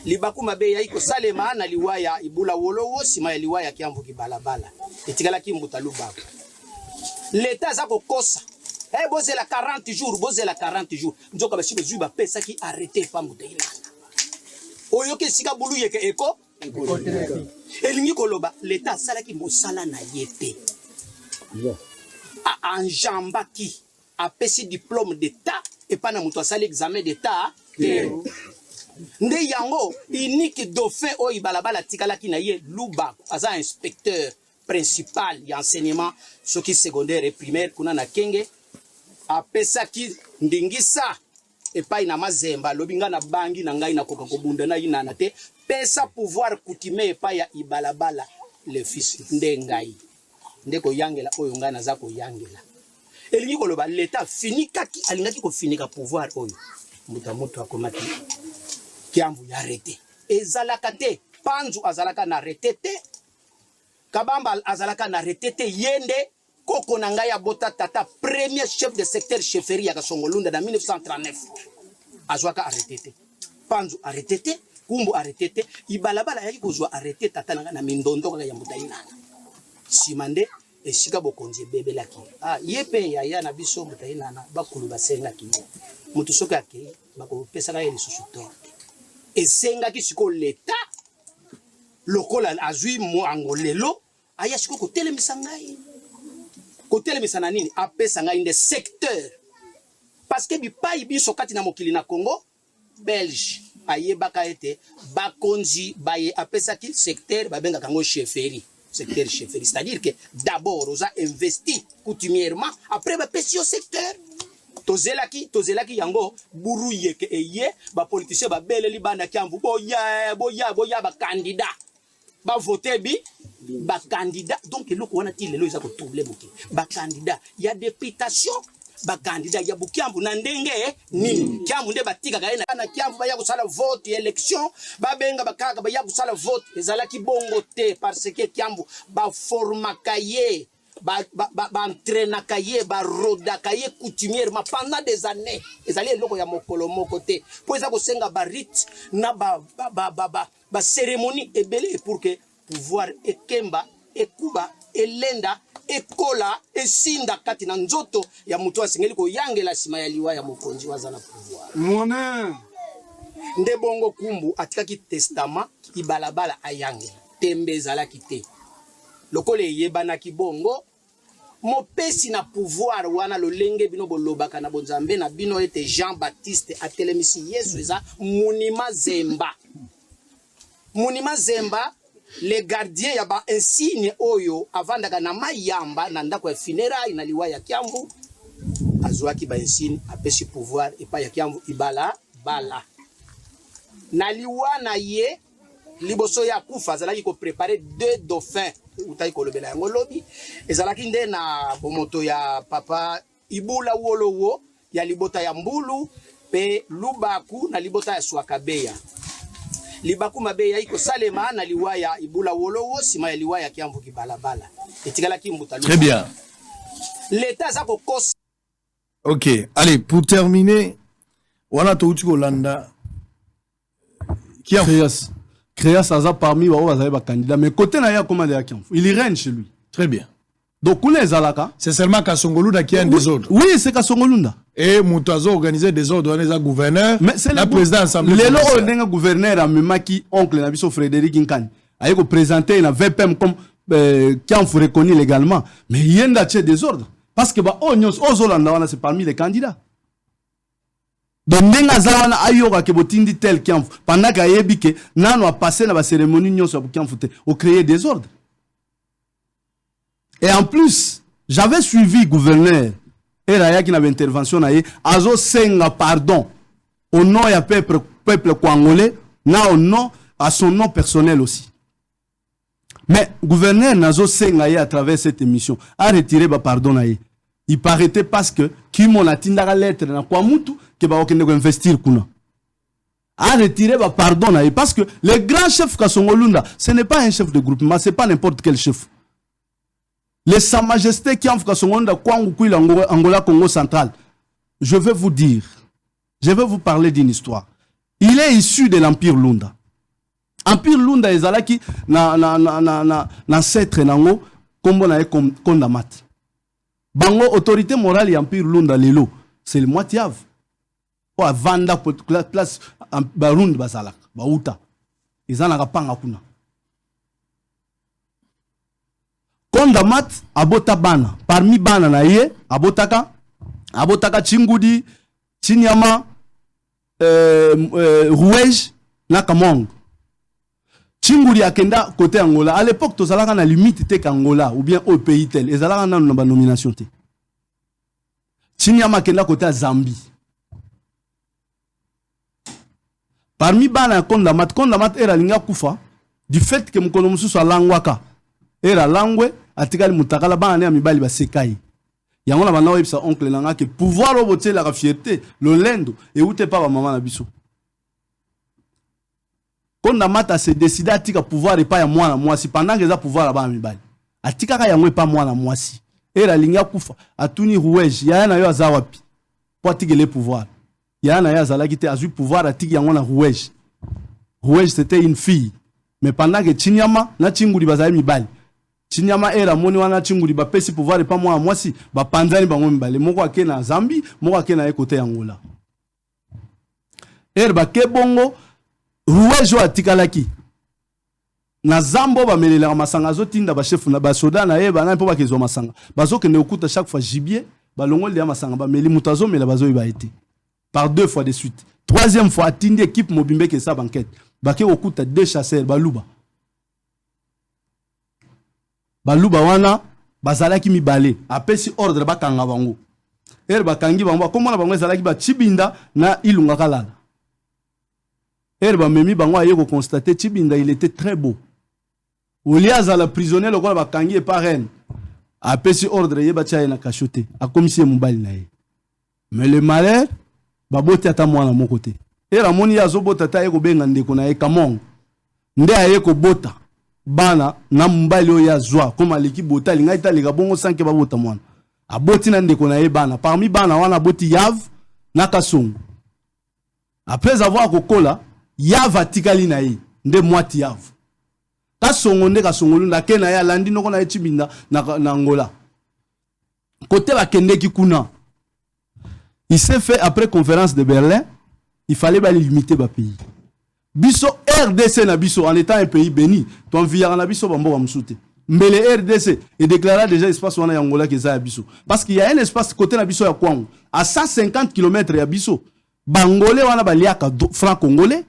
[SPEAKER 3] Libaku mabeya iko salema na liwa ya Ibula Wolowo sima ya liwa ya Kiamvu kibalabala etikala kimbuta Lubaku l'état za kokosa bozela 40 jours bozela 40 jours nzoka bashibe zuba pesa ki arrêter pambuta ilana oyoke sika bulu yeke eko elingi koloba l'état salaki mosala na yete a enjambaki apesi diplôme d'état et pas na muto asali examen d'état nde yango unique dauphin o ibalabala tikalaki na ye Luba aza inspecteur principal ya enseignement soki secondaire et primaire kuna na Kenge apesaki ndingisa epai na Mazemba lobinga na bangi na ngai na koka kobunda na inana te pesa pouvoir coutumier epai ya ibalabala le fils nde ngai ndeko yangela oyo ngai naza ko yangela elingi koloba l'état finikaki alingaki ko finika pouvoir oyo muta akomati Kiamvu ya arrêté ezalaka te Panzu azalaka na arrêté te Kabamba azalaka na arrêté te yende koko na ngai ya bota tata premier chef de secteur chefferie ya Kasongolunda na 1939 azwaka arrêté te Panzu arrêté te Kumbu arrêté te ibalabala yaki kozwa arrêté tata na ngai na mindondo kaka ya mutainana simande esika bokonzi bebelaki yepe ya na biso mutainana bakulu basengaki mutu soka akei bako pesa ka lisusu to esengaki siko l'état lokola azui mo angolelo aya siko kotelemisa ngai kotelemisa na nini apesa ngai nde secteur parce que bipai biso kati na mokili na Congo belge ayebaka ete bakonzi baye apesaki secteur babenga kango chefferie secteur chefferie c'est-à-dire que d'abord oza investi coutumièrement après bapesi au secteur tozelaki yango buru yeke eye ba politicien ba beleli bana Kiamvu boya ba candidat ba voter bi ba candidat donc eloko wana ti lelo eza ko trouble boki ba candidat il y a députation ba candidat ya bukiambu na ndenge nini kiambu nde batika kaena na kiambu ba ya kusala vote élection ba benga bakaka ba ya kusala vote ezalaki bongo te parce que kiambu ba forma kaye ba entraîna kaye ba roda kaye coutumièrement pendant des années ezali eloko ya mokolo moko te po eza ko senga ba rite na ba cérémonie ebele pour que pouvoir ekemba ekuba elenda ekola esinda kati na nzoto ya mutu asengeli ko yangela sima ya liwa ya mokonzi wazana pouvoir
[SPEAKER 4] Mona
[SPEAKER 3] nde bongo kumbu atikaki testament ibalabala ayangela tembe ezalaki te lokole yebanaki bongo mopesi na pouvoir wana lolenge bino bolobaka na bonzambe na bino ete Jean-Baptiste atelemisi Yesu eza Munima Zemba les gardiens ya ba insigne oyo avandaka na mayamba na ndako ya funérailles na liwa ya Kiamvu azwaki ba insigne apesi pouvoir epa ya Kiamvu ibala bala na liwa na ye liboso ya kufa azalaki ko préparer 2 dauphins utai ko lobela yango lobi ezalaki nde na bomoto ya papa Ibula Wolowo ya libota ya Mbulu pe Lubaku na libota ya Swakabeya Libaku mabeya iko salema na liwa ya Ibula Wolowo sima ya liwa ya Kiamvu kibalabala etikala kimbuta.
[SPEAKER 1] Très bien.
[SPEAKER 3] L'état za ko kos.
[SPEAKER 1] OK, allez, pour terminer, wana to uti ko landa
[SPEAKER 2] Créas aza parmi les candidats, mais côté na ya commandé à Kiamvu, il règne chez lui.
[SPEAKER 1] Très bien.
[SPEAKER 2] Donc Koulé Zalaka,
[SPEAKER 1] c'est seulement Kasongolunda qui a un désordre.
[SPEAKER 2] Oui, c'est Kasongolunda.
[SPEAKER 1] Et Moutazo organisé des ordres, on est gouverneur,
[SPEAKER 2] mais c'est
[SPEAKER 1] le président de l'Assemblée.
[SPEAKER 2] Le lot d'un gouverneur a même qui oncle Nabiso Frédéric Nkani a présenté une VPM comme Kiamvu reconnu légalement, mais il y a un désordre parce que Ozolanda c'est parmi les candidats. Donc ndenga zawana ayoka ke botindi tel Kiamvu pendant qu'ayebi ke nano a passé na ba cérémonie nyonso pour Kiamvu au créer des ordres. Et en plus, j'avais suivi gouverneur et Raya qui n'avait intervention naie azo senga pardon au nom ya peuple congolais na au nom à son nom personnel aussi. Mais gouverneur nazo senga à travers cette émission a retiré ba pardon naie. Il paraît parce que qui mon atindaka lettre na kwa mutu que ba okende ko investir kuna. A retiré ba pardon naie parce que le grand chef Kasongolunda, ce n'est pas un chef de groupement, c'est pas n'importe quel chef. Le Sa Majesté Kiamvu Kasongolunda Kwangu Kwila Angola Congo central. Je vais vous dire, je vais vous parler d'une histoire. Il est issu de l'Empire Lunda. Empire Lunda ezalaki na ancêtre nango kombo na Kondamat. Bango autorité morale ya Empire Lunda lelo, c'est le Moitiave. O avanda place Barundi bazalaka, bauta. Ezana panga kuna. Kondamat abota bana parmi bana na ye abotaka Chingudi Chinyama Rouege na Kamong. Chingudi akenda côté Angola à l'époque tozalaka na limite te Angola ou bien au pays tel ezalaka na ba nomination te. Chinyama akenda côté Zambie. Parmi bana Kondamat era linga kufa du fait que mukono mususu alangwaka era langwe atikali mutakala bana ya mibali basekai yango na bana websa oncle nanga ke pouvoir obote la fierté le lendo et outé pas ba maman na biso Kondamat se décider atika pouvoir et pas ya mwana mwasi pendant que za pouvoir la bana mibali atika ka yango pas mwana mwasi era linga kufa atuni Rouege ya na yo azawapi pour atike le pouvoir ya na ya zalaki te azu pouvoir atiki yango na Rouege c'était une fille mais pendant que Chinyama na Chingudi bazali mibali Chinyama era moni wana Chingudi ba pesi pouvoir et pas moi mwasi ba panzani bango mibale moko ake na Zambie moko ake na côté Angola ba ke bongo Rouege atikalaki na Zambo ba melela masanga zotinda ba chef na ba soda na ye ba na po ba kezo masanga bazoke ne okuta chaque fois gibier ba longol ya masanga ba meli mutazo mela bazo ba été par 2 fois de suite. Troisième fois atindi équipe mobimbe ke sa banquette ba ke okuta 2 chasseurs baluba wana bazalaki mibale apesi ordre bakanga bango bakangi bango komona bango ezalaki ba Chibinda na Ilunga Kalala ba memi bango aye ko constater Chibinda il était très beau Olias à la prisonnier, le roi va kangi par reine. A pesi ordre, yeba tia na cachoté. A commissaire Moumbali na ye. Mais le malheur, babote ata moi na mon côté. Et Ramoni azobota ta eko benga ndeko na ye kamong. Nde ayeko bota. Bana na Moumbali oya zwa. Comme aliki bota linga italika bongo sanke babota mwana. Aboti na ndeko na ye bana. Parmi bana wana boti Yav na Kasongo. Après avoir kokola, Yav atikali na ye. Nde mwati Yav. Kasongo nde Kasongo lunda ke na ya landi noko na ye chibinda na Angola. Côté ba kendeki kuna. Il s'est fait après conférence de Berlin, il fallait limiter le pays. Biso RDC na biso en étant un pays béni, ton via na biso bambo bamsoute. Mais le RDC est déclaré déjà espace wana ya Angola keza ya biso. Parce qu'il y a un espace côté na biso ya Kwango, à 150 km ya biso. Bangolais wana baliaka franc congolais,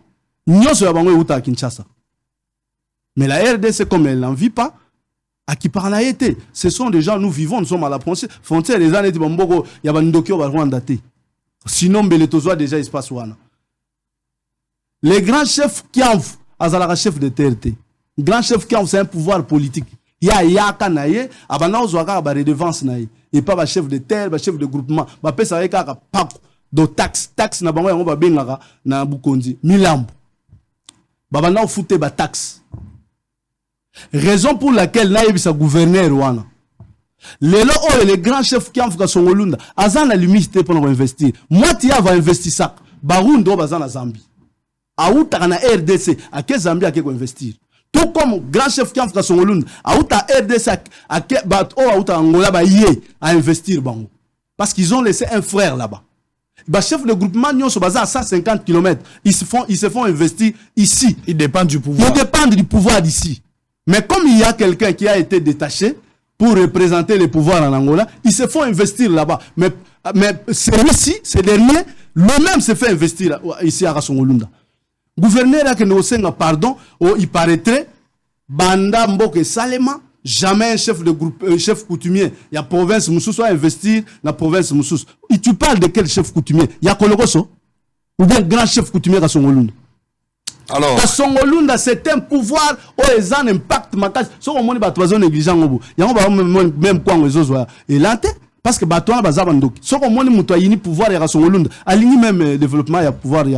[SPEAKER 2] nyoso ya bango uta Kinshasa. Mais la RDC comme elle n'en vit pas, à qui parle a été. Ce sont des gens, nous vivons, nous sommes à la frontière des années de Bamboko, il y a Bandokyo Rwandate. Sinon, Beletozoa déjà espace wana. Les grands chefs qui ont Azalaka chef de TRT. Grand chef qui ont c'est un pouvoir politique. Il y a Yaka naye, abana ozwaka ba redevance naye. Et pas ba chef de terre, ba chef de groupement, ba pesa avec ka pako do taxe na bango yango ba bengaka na Bukonzi, Milambo. Babana ofute ba taxe. Raison pour laquelle naïbisa gouverneur wana. Les grands chefs qui ont fait son Olunda, Azan a limité pour investir. Moi, tu va investir ça. Barundo Bazan à Zambie. Aouta na RDC, à quel Zambie a investir. Tout comme grand chef qui ont fait son Olunda, Aouta RDC, à quel Aouta Angola à investir bango. Parce qu'ils ont laissé un frère là-bas. Le chef de groupement Nyon se base à 150 km. Ils se font investir ici.
[SPEAKER 1] Ils dépendent du pouvoir.
[SPEAKER 2] Ils dépendent du pouvoir d'ici. Mais comme il y a quelqu'un qui a été détaché pour représenter les pouvoirs en Angola, ils se font investir là-bas. Mais celui-ci, ces derniers, lui-même se fait investir ici à Rassongolunda. Gouverneur a que nous avons pardon, il paraîtrait, Banda Mboke Salema, jamais un chef de groupe, chef coutumier, il y a province Moussous soit investir dans la province Moussous. Et tu parles de quel chef coutumier? Il y a Kologoso? Ou bien grand chef coutumier à Rassongolunda?
[SPEAKER 1] Alors,
[SPEAKER 2] Kasongolunda, c'est un pouvoir où ils ont un impact makas. Si on a des négligents, il y a même quoi les autres et là parce que bateau na bazaba ndoki. Si on a un pouvoir et Kasongolunda, aligné même développement il y a pouvoir il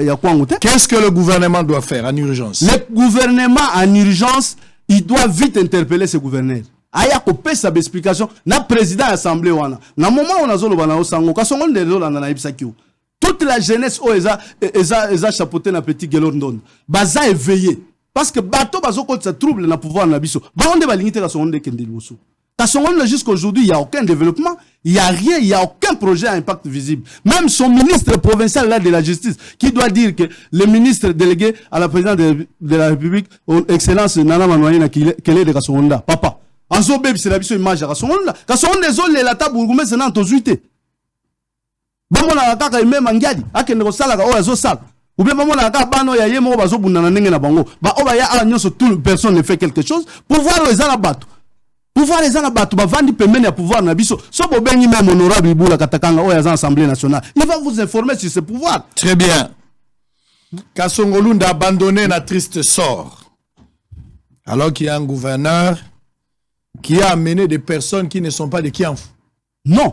[SPEAKER 2] y a quoi en
[SPEAKER 1] qu'est-ce que le gouvernement doit faire en urgence?
[SPEAKER 2] Le gouvernement en urgence, il doit vite interpeller ce gouverneur. Aya kopé sa explication na président assemblée wana. Na moment on a zolo bana osango Kasongolunda zola na ibsakio. Toute la jeunesse où eza chapeauté na petit gelondon baza éveillé parce que bateau bazo contre ça trouble na pouvoir na biso ba onde ba limiter ka sonde kendeli boso ta sonde jusqu'aujourd'hui il y a aucun développement, il y a rien, il y a aucun projet à impact visible. Même son ministre provincial là de la justice qui doit dire que le ministre délégué à la présidente de la République excellence Nana Manoye na kele de ka sonda papa azo bebe c'est la biso image ka sonde zole la tabourgoumé c'est nan tozuité. Bamona kaka imema ngiadi akende ko sala ka o azo sala ou bien bamona kaka bano ya yemo bazo bundana ndenge na bango ba oba ya anyoso toute personne ne fait quelque chose pouvoir les ana bato ba vandi pembeni ya pouvoir na biso so bo bengi même honorable Ibula Katakanga o ya assemblée nationale il va vous informer sur ce pouvoir.
[SPEAKER 1] Très bien. Kasongolunda abandonné na triste sort alors qu'il y a un gouverneur qui a amené des personnes qui ne sont pas des Kianfu.
[SPEAKER 2] Non.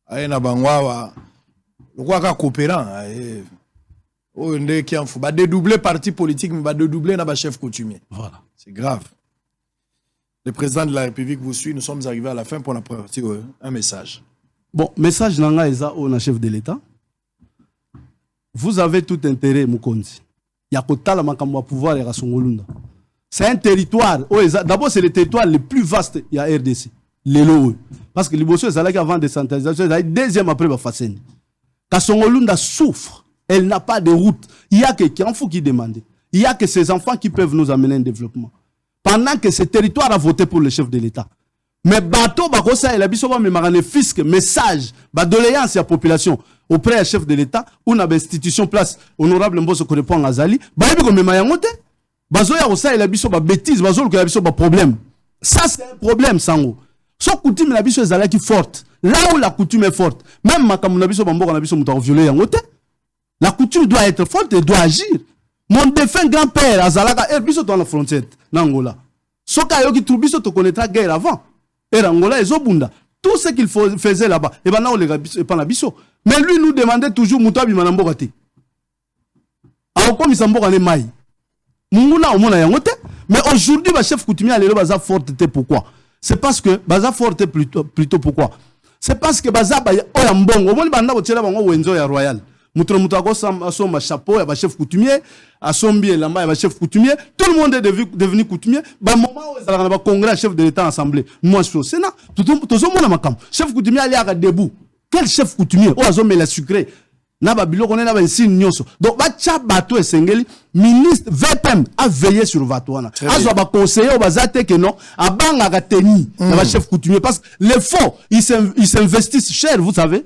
[SPEAKER 1] Aena bangwawa le quoi coopérant oh ndé qui en faut ba dédoubler parti politique mais ba dédoubler na ba chef coutumier.
[SPEAKER 2] Voilà,
[SPEAKER 1] c'est grave. Le président de la République vous suit, nous sommes arrivés à la fin pour la partie un message.
[SPEAKER 2] Bon, message nanga eza au chef de l'État. Vous avez tout intérêt Mukonzi. Ya kotala makambo pouvoir ya Kasongolunda. C'est un territoire d'abord c'est le territoire le plus vaste ya RDC. Lelo parce que Liboso est allé avant décentralisation, deuxième après Bafaseni. Kasongolunda souffre, elle n'a pas de route. Il y a que Kianfu qui demande. Il y a que ces enfants qui peuvent nous amener un développement. Pendant que ce territoire a voté pour le chef de l'État. Mais bateau bakosa et la biso ba me marane fisc message ba doléance à population auprès du chef de l'État ou na institution place honorable Mboso ko répond Azali ba yebi ko mema yango te bazo ya kosa et la biso ba bêtise bazo ko la biso ba problème. Ça c'est un problème sango. So coutume la biso ezala qui forte. Là où la coutume est forte, même makamu na biso bamboka na biso muta violer yango te. La coutume doit être forte et doit agir. Mon défunt grand-père azalaka biso dans la frontière n'Angola. Soka yo qui troubiso te connaîtra guerre avant. Et Angola et Zobunda. Tout ce qu'il faisait là-bas, et ben là on les pas la biso. Mais lui nous demandait toujours Moutabi Manambogate. Alors comme il s'en va mai. Munguna au monde yangote. Mais aujourd'hui, le chef coutumier a baza forte. Pourquoi? C'est parce que baza forte plutôt pourquoi? C'est parce que baza oyambong. Au monde banda botela bango wenzo ya royal. Mutra mutako asoma chapeau ya chef coutumier, asombi lamba ya chef coutumier. Tout le monde est devenu coutumier. Ba moment où ça va congrès chef de l'État assemblée. Moi je suis au Sénat. Tout le monde makam. Chef coutumier ali à debout. Quel chef coutumier? Oh azome la sucré. Na ba biloko na ba insigne nyonso. Donc ba cha bato esengeli ministre VPM a veillé sur Vatouana. Azo ba conseiller ba zate que non, a banga ka teni na ba chef coutumier parce que les fonds ils s'investissent cher, vous savez.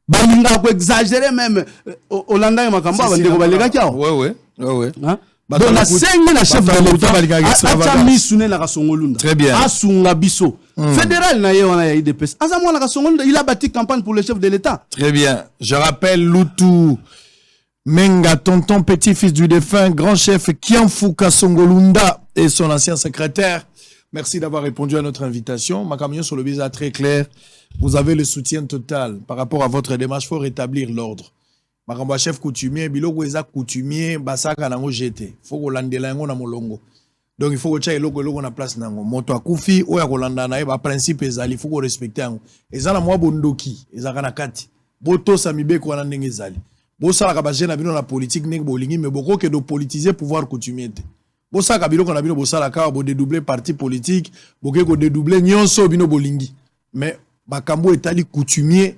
[SPEAKER 2] Balinga ko exagérer même Hollanda et Makamba ba ndeko balega kia.
[SPEAKER 1] Ouais.
[SPEAKER 2] Hein? Donc la seigne na chef de l'État a mis sune na Kasongolunda.
[SPEAKER 1] Très bien.
[SPEAKER 2] Asunga biso. Fédéral na yé on a IDPS. Azamo na Kasongolunda, il a bâti campagne pour le chef de l'État.
[SPEAKER 1] Très bien. Je rappelle Lutu Menga, tonton petit-fils du défunt, grand chef Kianfuka Songolunda et son ancien secrétaire. Merci d'avoir répondu à notre invitation. Ma camion sur le visa très clair. Vous avez le soutien total par rapport à votre démarche. Il faut rétablir l'ordre. Ma chef coutumier, biloko eza coutumier, basaka nango jeté. Faut que landela yango na molongo. Donc il faut que tu logo na place nango. Moto akufi oya kolanda na ba principe ezali, faut que respecter yango. Ezala mwa bondoki, ezaka na kati. Boto samibeko na ndenge ezali. Bosala ka ba jeune bino na politique ndenge bolingi mais boko ke do politiser pouvoir coutumier. Bosaka biloko na bino bosala ka bo dédoubler parti politique, boke ko dédoubler nyonso bino bolingi. Mais bakambo etali coutumier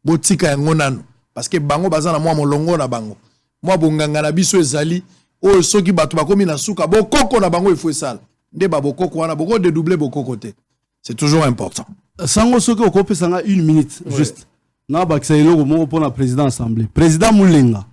[SPEAKER 1] botika yango nano. Parce que bango bazana moi molongo na bango. Moi bonganga na biso ezali o soki bato bakomi na suka bokoko na bango il faut ça. Nde ba bokoko wana boko dédoubler bokoko te. C'est toujours important.
[SPEAKER 2] Sango soki okope sanga 1 minute juste. Na ba kisayelo ko moko pona président assemblée. Président Mulenga.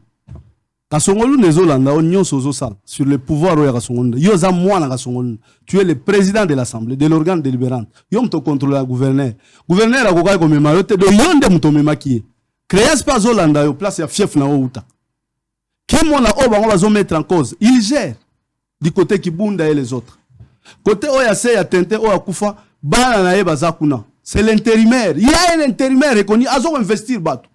[SPEAKER 2] Kasongolu nezolanda onyo sozo sala sur le pouvoir ya Kasongolu. Yo za mwana Kasongolu. Tu es le président de l'assemblée, de l'organe délibérant. Yo mto contrôler la gouverneur. Gouverneur akoka ko mema yote do yonde mto mema ki. Créas pas Zolanda au place ya fief na outa. Kemona oba on va mettre en cause. Il gère du côté Kibunda et les autres. Côté Oyase ya Tente Oyakufa, bana na eba zakuna. C'est l'intérimaire. Il y a un intérimaire reconnu. Azo investir bato.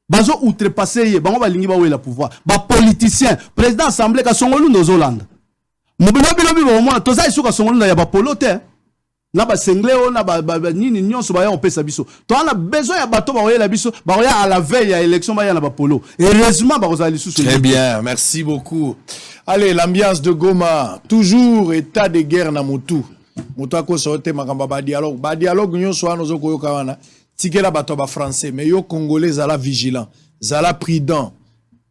[SPEAKER 2] Bazo outrepasser ye. Bango balingi ba we la pouvoir. Ba politicien. Président assemblée ka Songolu no Zolanda. Mobilobi ba mona toza isuka Songolu na ya ba polote. Na ba sengleo na ba nini nyonso ba ya opesa biso. To ana besoin ya bato ba la biso, ba ya à la veille ya élection ba ya na ba polo. Heureusement ba kozali sous.
[SPEAKER 1] Très bien, merci beaucoup. Allez, l'ambiance de Goma, toujours état de guerre na mutu. Mutako sote makamba ba dialogue nyonso wana zoko yoka wana. Tikela bato ba français, mais yo congolais zala vigilant, zala prudent.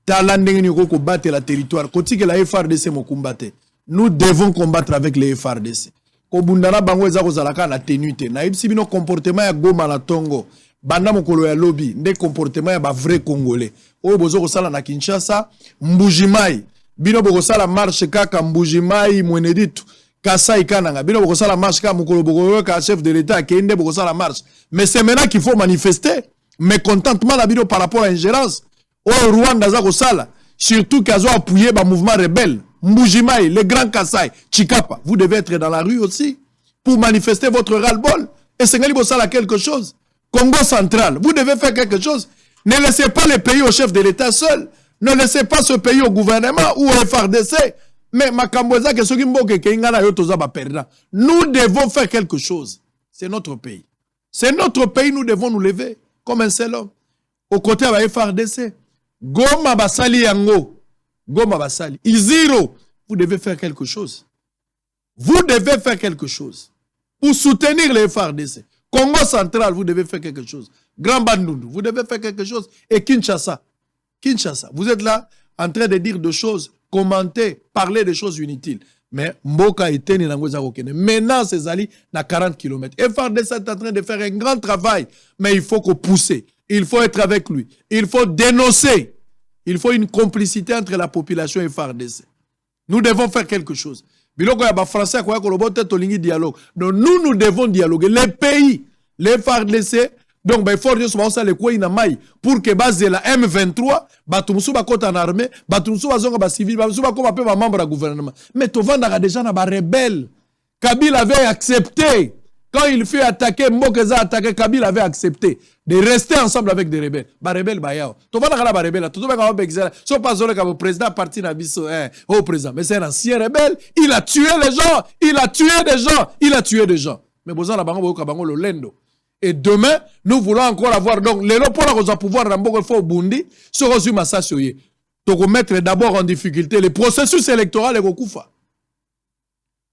[SPEAKER 1] Tala ndenge ni ko battre la territoire. Kotike la FRDC mo kumbate. Nous devons combattre avec les FRDC. Kobundana bango eza kozalaka na tenuité na ibisi bino comportement ya Goma na Tongo banda mokolo ya lobby nde comportement ya ba vrai congolais oyo bozo kosala na Kinshasa Mbujimai bino bokosala marche kaka Mbujimai Mweneditu Kasai Kananga bino bokosala marche kaka mokolo boko ka chef de l'état kende bokosala marche mais c'est maintenant qu'il faut manifester mécontentement na bino par rapport à ingérence au Rwanda za kosala surtout kazo appuyer ba mouvement rebelle Mbujimai, le grand Kasai, Chikapa, vous devez être dans la rue aussi pour manifester votre ras-le-bol. Et Sengali Bossala quelque chose. Congo central, vous devez faire quelque chose. Ne laissez pas le pays au chef de l'État seul. Ne laissez pas ce pays au gouvernement ou au FRDC. Mais Makamboza, nous devons faire quelque chose. C'est notre pays. C'est notre pays, nous devons nous lever comme un seul homme. Au côté de la FRDC. Goma Basali Yango. Goma Basali. Iziro, vous devez faire quelque chose. Vous devez faire quelque chose. Pour soutenir les FARDC. Congo central, vous devez faire quelque chose. Grand Bandundu, vous devez faire quelque chose. Et Kinshasa. Kinshasa, vous êtes là en train de dire des choses, commenter, parler des choses inutiles. Mais Mboka et Teni Nangoza Rokene. Maintenant, c'est Ali à 40 km. FARDC est en train de faire un grand travail. Mais il faut qu'on pousse. Il faut être avec lui. Il faut dénoncer. Il faut une complicité entre la population et FARDC. Nous devons faire quelque chose. Biloko ya ba français quoi ko lobote to lingi dialogue. Donc nous devons dialoguer les pays, les FARDC. Donc ba force so ça le quoi ina mai pour que base la M23 batumusu ba kota en armée, batumusu ba zonga ba civil, batumusu ba ko ba pe ba membre du gouvernement. Mais to vanda déjà na ba rebelle. Kabila avait accepté. Quand il fut attaqué, Mbokeza attaqué, Kabila avait accepté de rester ensemble avec des rebelles. Ba rebelle bayao. To va nakala ba rebelle. To va ngaba begzela. So pas zole comme président parti na biso au président. Mais c'est un ancien rebelle. Il a tué les gens. Il a tué des gens. Il a tué des gens. Mais boza la bango boka bango lo lendo. Et demain, nous voulons encore avoir donc les lois pour la pouvoir Ramboko faut Bundi. Ce reçu massasoye. To mettre d'abord en difficulté le processus électoral et Gokufa.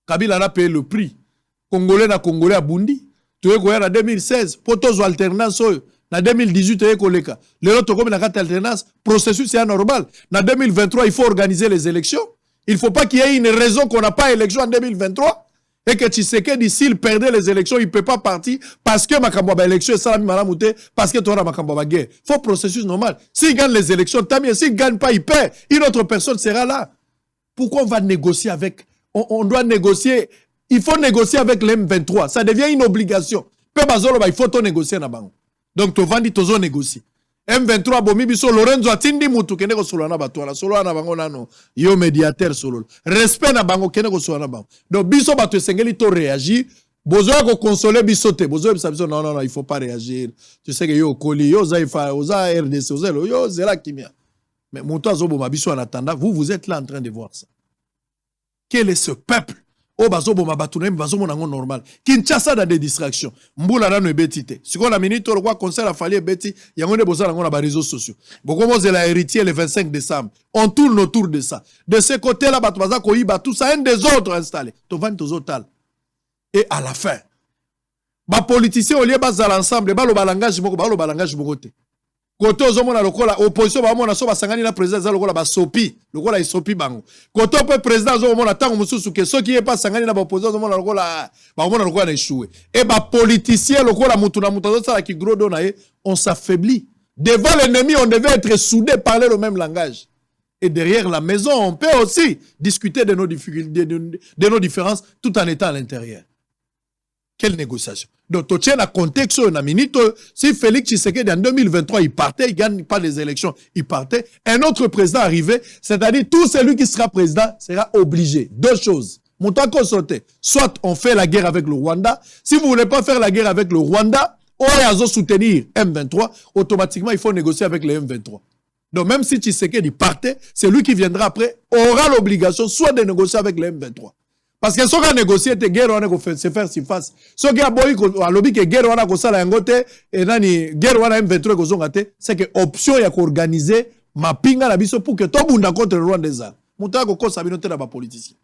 [SPEAKER 1] Kabila a payé le prix. Congolais na Congolais à Bundi. Tu es en 2016. Potos alternance. En 2018, tu es koleka. Les autres comme la carte alternance. Processus c'est anormal. En 2023, il faut organiser les élections. Il ne faut pas qu'il y ait une raison qu'on n'a pas élection en 2023. Et que Tshisekedi, s'il perdait les élections, il ne peut pas partir parce que Makambaba élection est salami malamouté, parce que tu as Makambaba guerre. Il faut processus normal. S'il gagne les élections, tant mieux. S'il ne gagne pas, il perd. Une autre personne sera là. Pourquoi on va négocier avec... On doit négocier... Il faut négocier avec les M23. Ça devient une obligation. Il faut tout négocier. Donc, tu vas dire que tu négocier. M23, bomi biso Lorenzo atindi mutu kene ko solo na bato la solo na bango nano yo médiateur solo. Respect na bango kene ko solo na bango. Donc biso bato sengeli to réagir. Bozo ko consoler biso te. Bozo biso non, il faut pas réagir. Tu sais que yo koli yo zaifa oza RDC oza yo zela kimia. Mais mutu azobo mabiso en attendant, vous êtes là en train de voir ça. Quel est ce peuple? Oh bazo bo mabatuna bazo monango normal. Kinshasa dans des distractions. Mbula na no betite. Siko la minute le quoi concert a fallu beti yango ne boza na ba réseaux sociaux. Boko mo la héritier le 25 décembre. On tourne autour de ça. De ce côté là bato baza ko yiba tout ça un des autres installé. To vant to zotal. Et à la fin ba politiciens au lieu bas l'ensemble ba lo balangage moko te. Koto ozomona lokola opposition ba mona so basangani na président za lokola ba sopi lokola isopi bango koto pe président ozomona tango mususu ke soki ye pas sangani na ba opposition ozomona lokola ba mona lokola na échoué et ba politicien lokola mutu na mutu za ki gros do na ye on s'affaiblit devant l'ennemi on devait être soudés parler le même langage et derrière la maison on peut aussi discuter de nos difficultés de nos différences tout en étant à l'intérieur. Quelle négociation? Donc, tu tiens à contexte, si Félix Tshisekedi en 2023, il partait, il ne gagne pas les élections, il partait, un autre président arrivait, c'est-à-dire tout celui qui sera président sera obligé. Deux choses. Soit on fait la guerre avec le Rwanda. Si vous ne voulez pas faire la guerre avec le Rwanda, on va soutenir M23, automatiquement, il faut négocier avec les M23. Donc, même si Tshisekedi partait, c'est lui qui viendra après, aura l'obligation soit de négocier avec les M23. Parce que si on a négocié, la guerre, on a se faire surface. Si on a lobby que guerre, on a fait la et nani guerre, on a M23, c'est que option, il y a qu'organiser mapping à la biso pour que tout le monde contre le Rwanda. Mouta ko ko sabinote na ba politicien.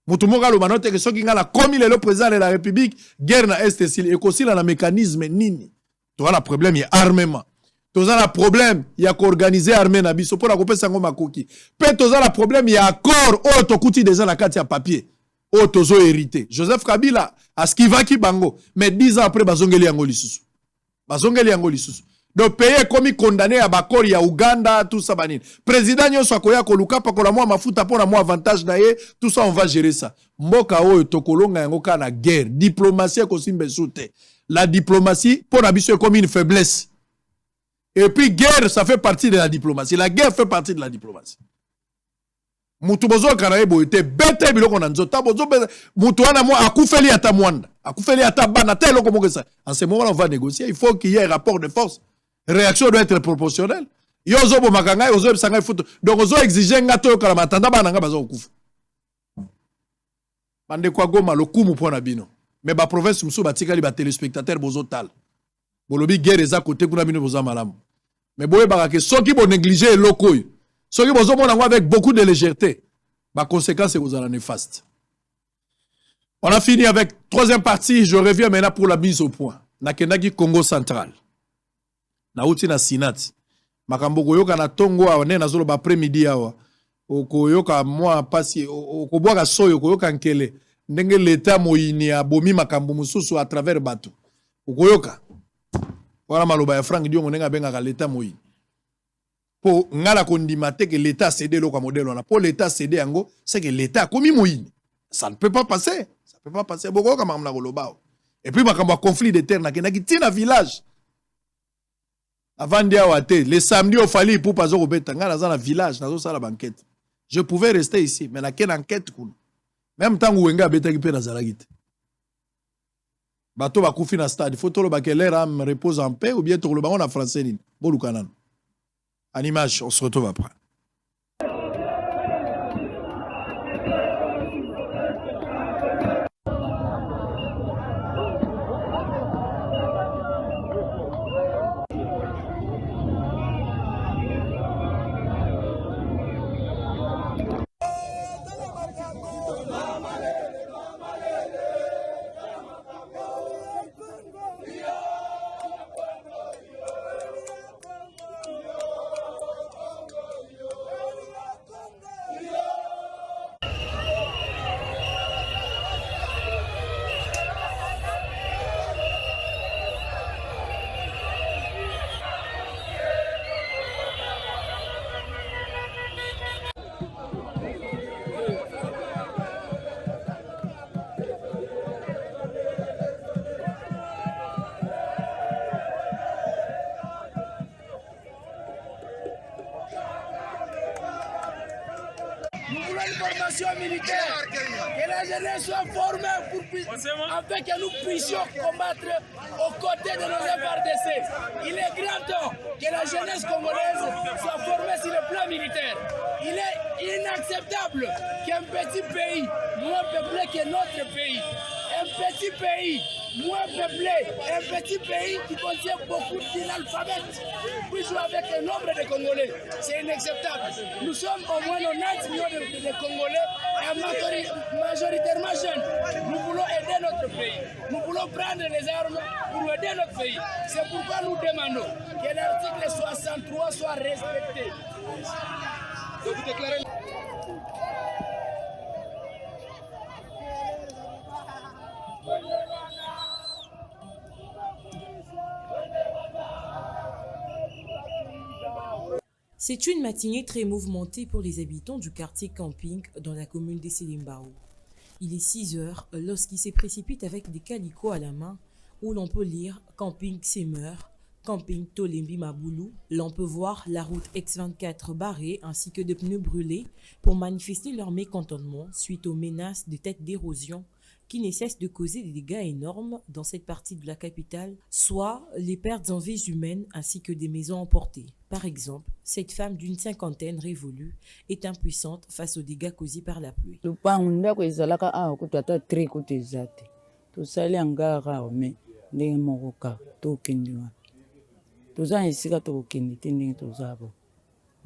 [SPEAKER 1] Moutou monga lo manote que soki ngala comme il est le président de la République, guerre na est sil et aussi na mécanisme nini. Tu vois le problème, il y a armement. Tu as le problème, il y a qu'organiser armée na biso pour la couper sango makoki. Peut tu as le problème, il y a accord oh to kuti déjà la carte ya papier. Oh, tozo hérité. Joseph Kabila, à ce qui va qui bango. Mais 10 ans après, bazongeli yango lisusu. Bazongeli yango lisusu. Donc, pays comme condamné à Bakori, à Ouganda, tout ça, banine. Président nyo soit koya koluka, pa kola moi mafuta pour la moi avantage naie, tout ça, on va gérer ça. Mboka o tokolonga yango ka na guerre. Diplomatie kosimbe soute. La diplomatie, pour l'abisso, est comme une faiblesse. Et puis, guerre, ça fait partie de la diplomatie. La guerre fait partie de la diplomatie. Mutu bozo kanaye boite bete biloko na nzota bozo mutu wana mo akufeli ata mwanda akufeli ata bana telo comme ça. En ce moment là on va négocier, il faut qu'il y ait un rapport de force. Réaction doit être proportionnelle. Yo zobo makanga yo zobo sanga foot. Donc ozo exiger ngato kala matanda bana nga bazo kufa. Bande kwa goma lokumu pona bino. Mais ba province musu batikali ba téléspectateurs bozo tal. Bolobi guerre eza côté kuna bino bozo malamu. Mais boye barake soki bo négliger lokoyo. Ce qui est avec beaucoup de légèreté, ma conséquence est que vous allez néfaste. On a fini avec troisième partie. Je reviens maintenant pour la mise au point. Nakenaki Congo central. Nauti na Sinat. Makambo koyoka na tongo awa ne nazolo ba après-midi awa. Koyoka moi pasi okobwaka soyo koyoka nkele. Ndenge l'état moyini abomi makambo mususu à travers bato. Koyoka. Wala maloba ya Frank Diongo nenga benga l'état moyini. Pour ngala kondimate que l'État cédé le modèle on a pour l'État cédé ango c'est que l'État a commis moïne ça ne peut pas passer beaucoup comme amna golobao et puis makambo conflit de terre na kenaki tina village avant dia wate les samedis au fali pour pas obeta ngala za na village nazo sala banquette je pouvais rester ici mais na ken enquête kun Même temps Wenga abetaki pe na zalaki te. Bato bakufi na stade, il faut tolo que leur âme repose en paix ou bien tolo bango na français ni. Bolukanan. En image, on se retrouve après.
[SPEAKER 4] Formation militaire, que la jeunesse soit formée afin que nous puissions combattre aux côtés de nos FARDC. Il est grand temps que la jeunesse congolaise soit formée sur le plan militaire. Il est inacceptable qu'un petit pays, moins peuplé que notre pays, un petit pays moins peuplé, un petit pays qui contient beaucoup d'analphabètes, puis jouer avec le nombre de Congolais. C'est inacceptable. Nous sommes au moins 90 millions de Congolais et majoritairement jeunes. Nous voulons aider notre pays. Nous voulons prendre les armes pour aider notre pays. C'est pourquoi nous demandons que l'article 63 soit respecté. Je vous déclare...
[SPEAKER 5] C'est une matinée très mouvementée pour les habitants du quartier Camping dans la commune de Selimbao. Il est 6 heures lorsqu'ils se précipitent avec des calicots à la main où l'on peut lire « Camping Semeur », « Camping Tolembi Maboulou ». L'on peut voir la route X24 barrée ainsi que des pneus brûlés pour manifester leur mécontentement suite aux menaces de têtes d'érosion qui ne cessent de causer des dégâts énormes dans cette partie de la capitale, soit les pertes en vies humaines ainsi que des maisons emportées. Par exemple, cette femme d'une cinquantaine révolue est impuissante face aux dégâts causés par la pluie.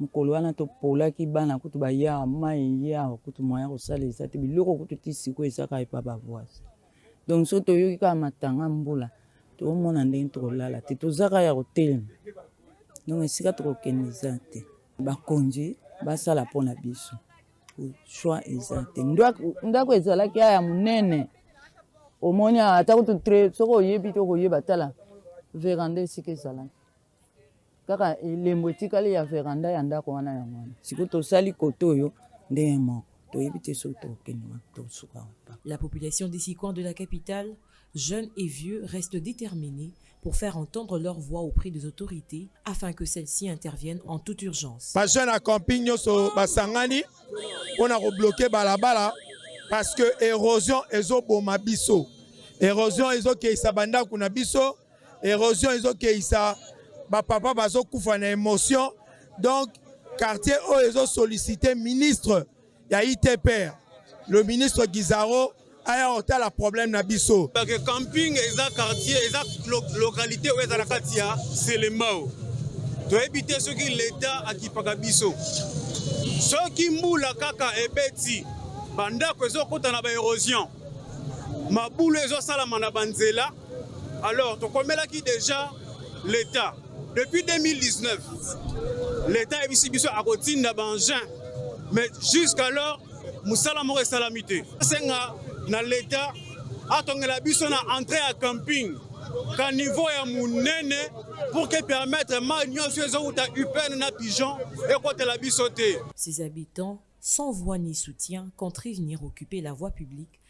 [SPEAKER 6] mukolo wana topolaki bana kutu baya mai ya kutu moya kosala eza te biloko kutu ti siko ezaka epa bavoise donc so toyoki kaka matanga mbula toomona ndenge tokolala te tozaka ya kotelema donc esika tokokende eza te bakonzi basala mpona biso choix eza te ndako ezalaki ya monene omoni ata kutu tre soko oyebi tokoyeba tala veranda esika ezalaki kaka elembo etikali ya veranda ya ndako wana yango wana siko tosali kote oyo ndenge moko toyebi te soki tokende tosuka.
[SPEAKER 5] La population des 6 coins de la capitale, jeunes et vieux, restent déterminés pour faire entendre leur voix auprès des autorités afin que celles-ci interviennent en toute urgence.
[SPEAKER 7] Pas jeune à camping nyonso basangani on a rebloqué balabala parce que érosion ezoboma biso, érosion ezokeisa banda kuna biso, érosion ezokeisa papa bazo kufa na émotion. Donc quartier o ezo sollicité ministre ya ITPR, le ministre Guizaro aya ota la problème na biso
[SPEAKER 8] parce que camping eza quartier eza localité o eza na katia Selimbao to éviter ce qui l'état akipaka biso soki mbula kaka ebeti banda ko ezo kota na ba érosion mabulu ezo sala na banzela. Alors to komelaki déjà l'état depuis 2019 l'état ebisi biso akotinda bangin mais jusqu'alors musala moko esalamité senga na l'état atongela biso na entrée à camping ka niveau ya munene pour que permettre ma nyonso ezouta UPN na pigeon ekotela biso te.
[SPEAKER 5] Ces habitants sans voix ni soutien comptent venir occuper la voie publique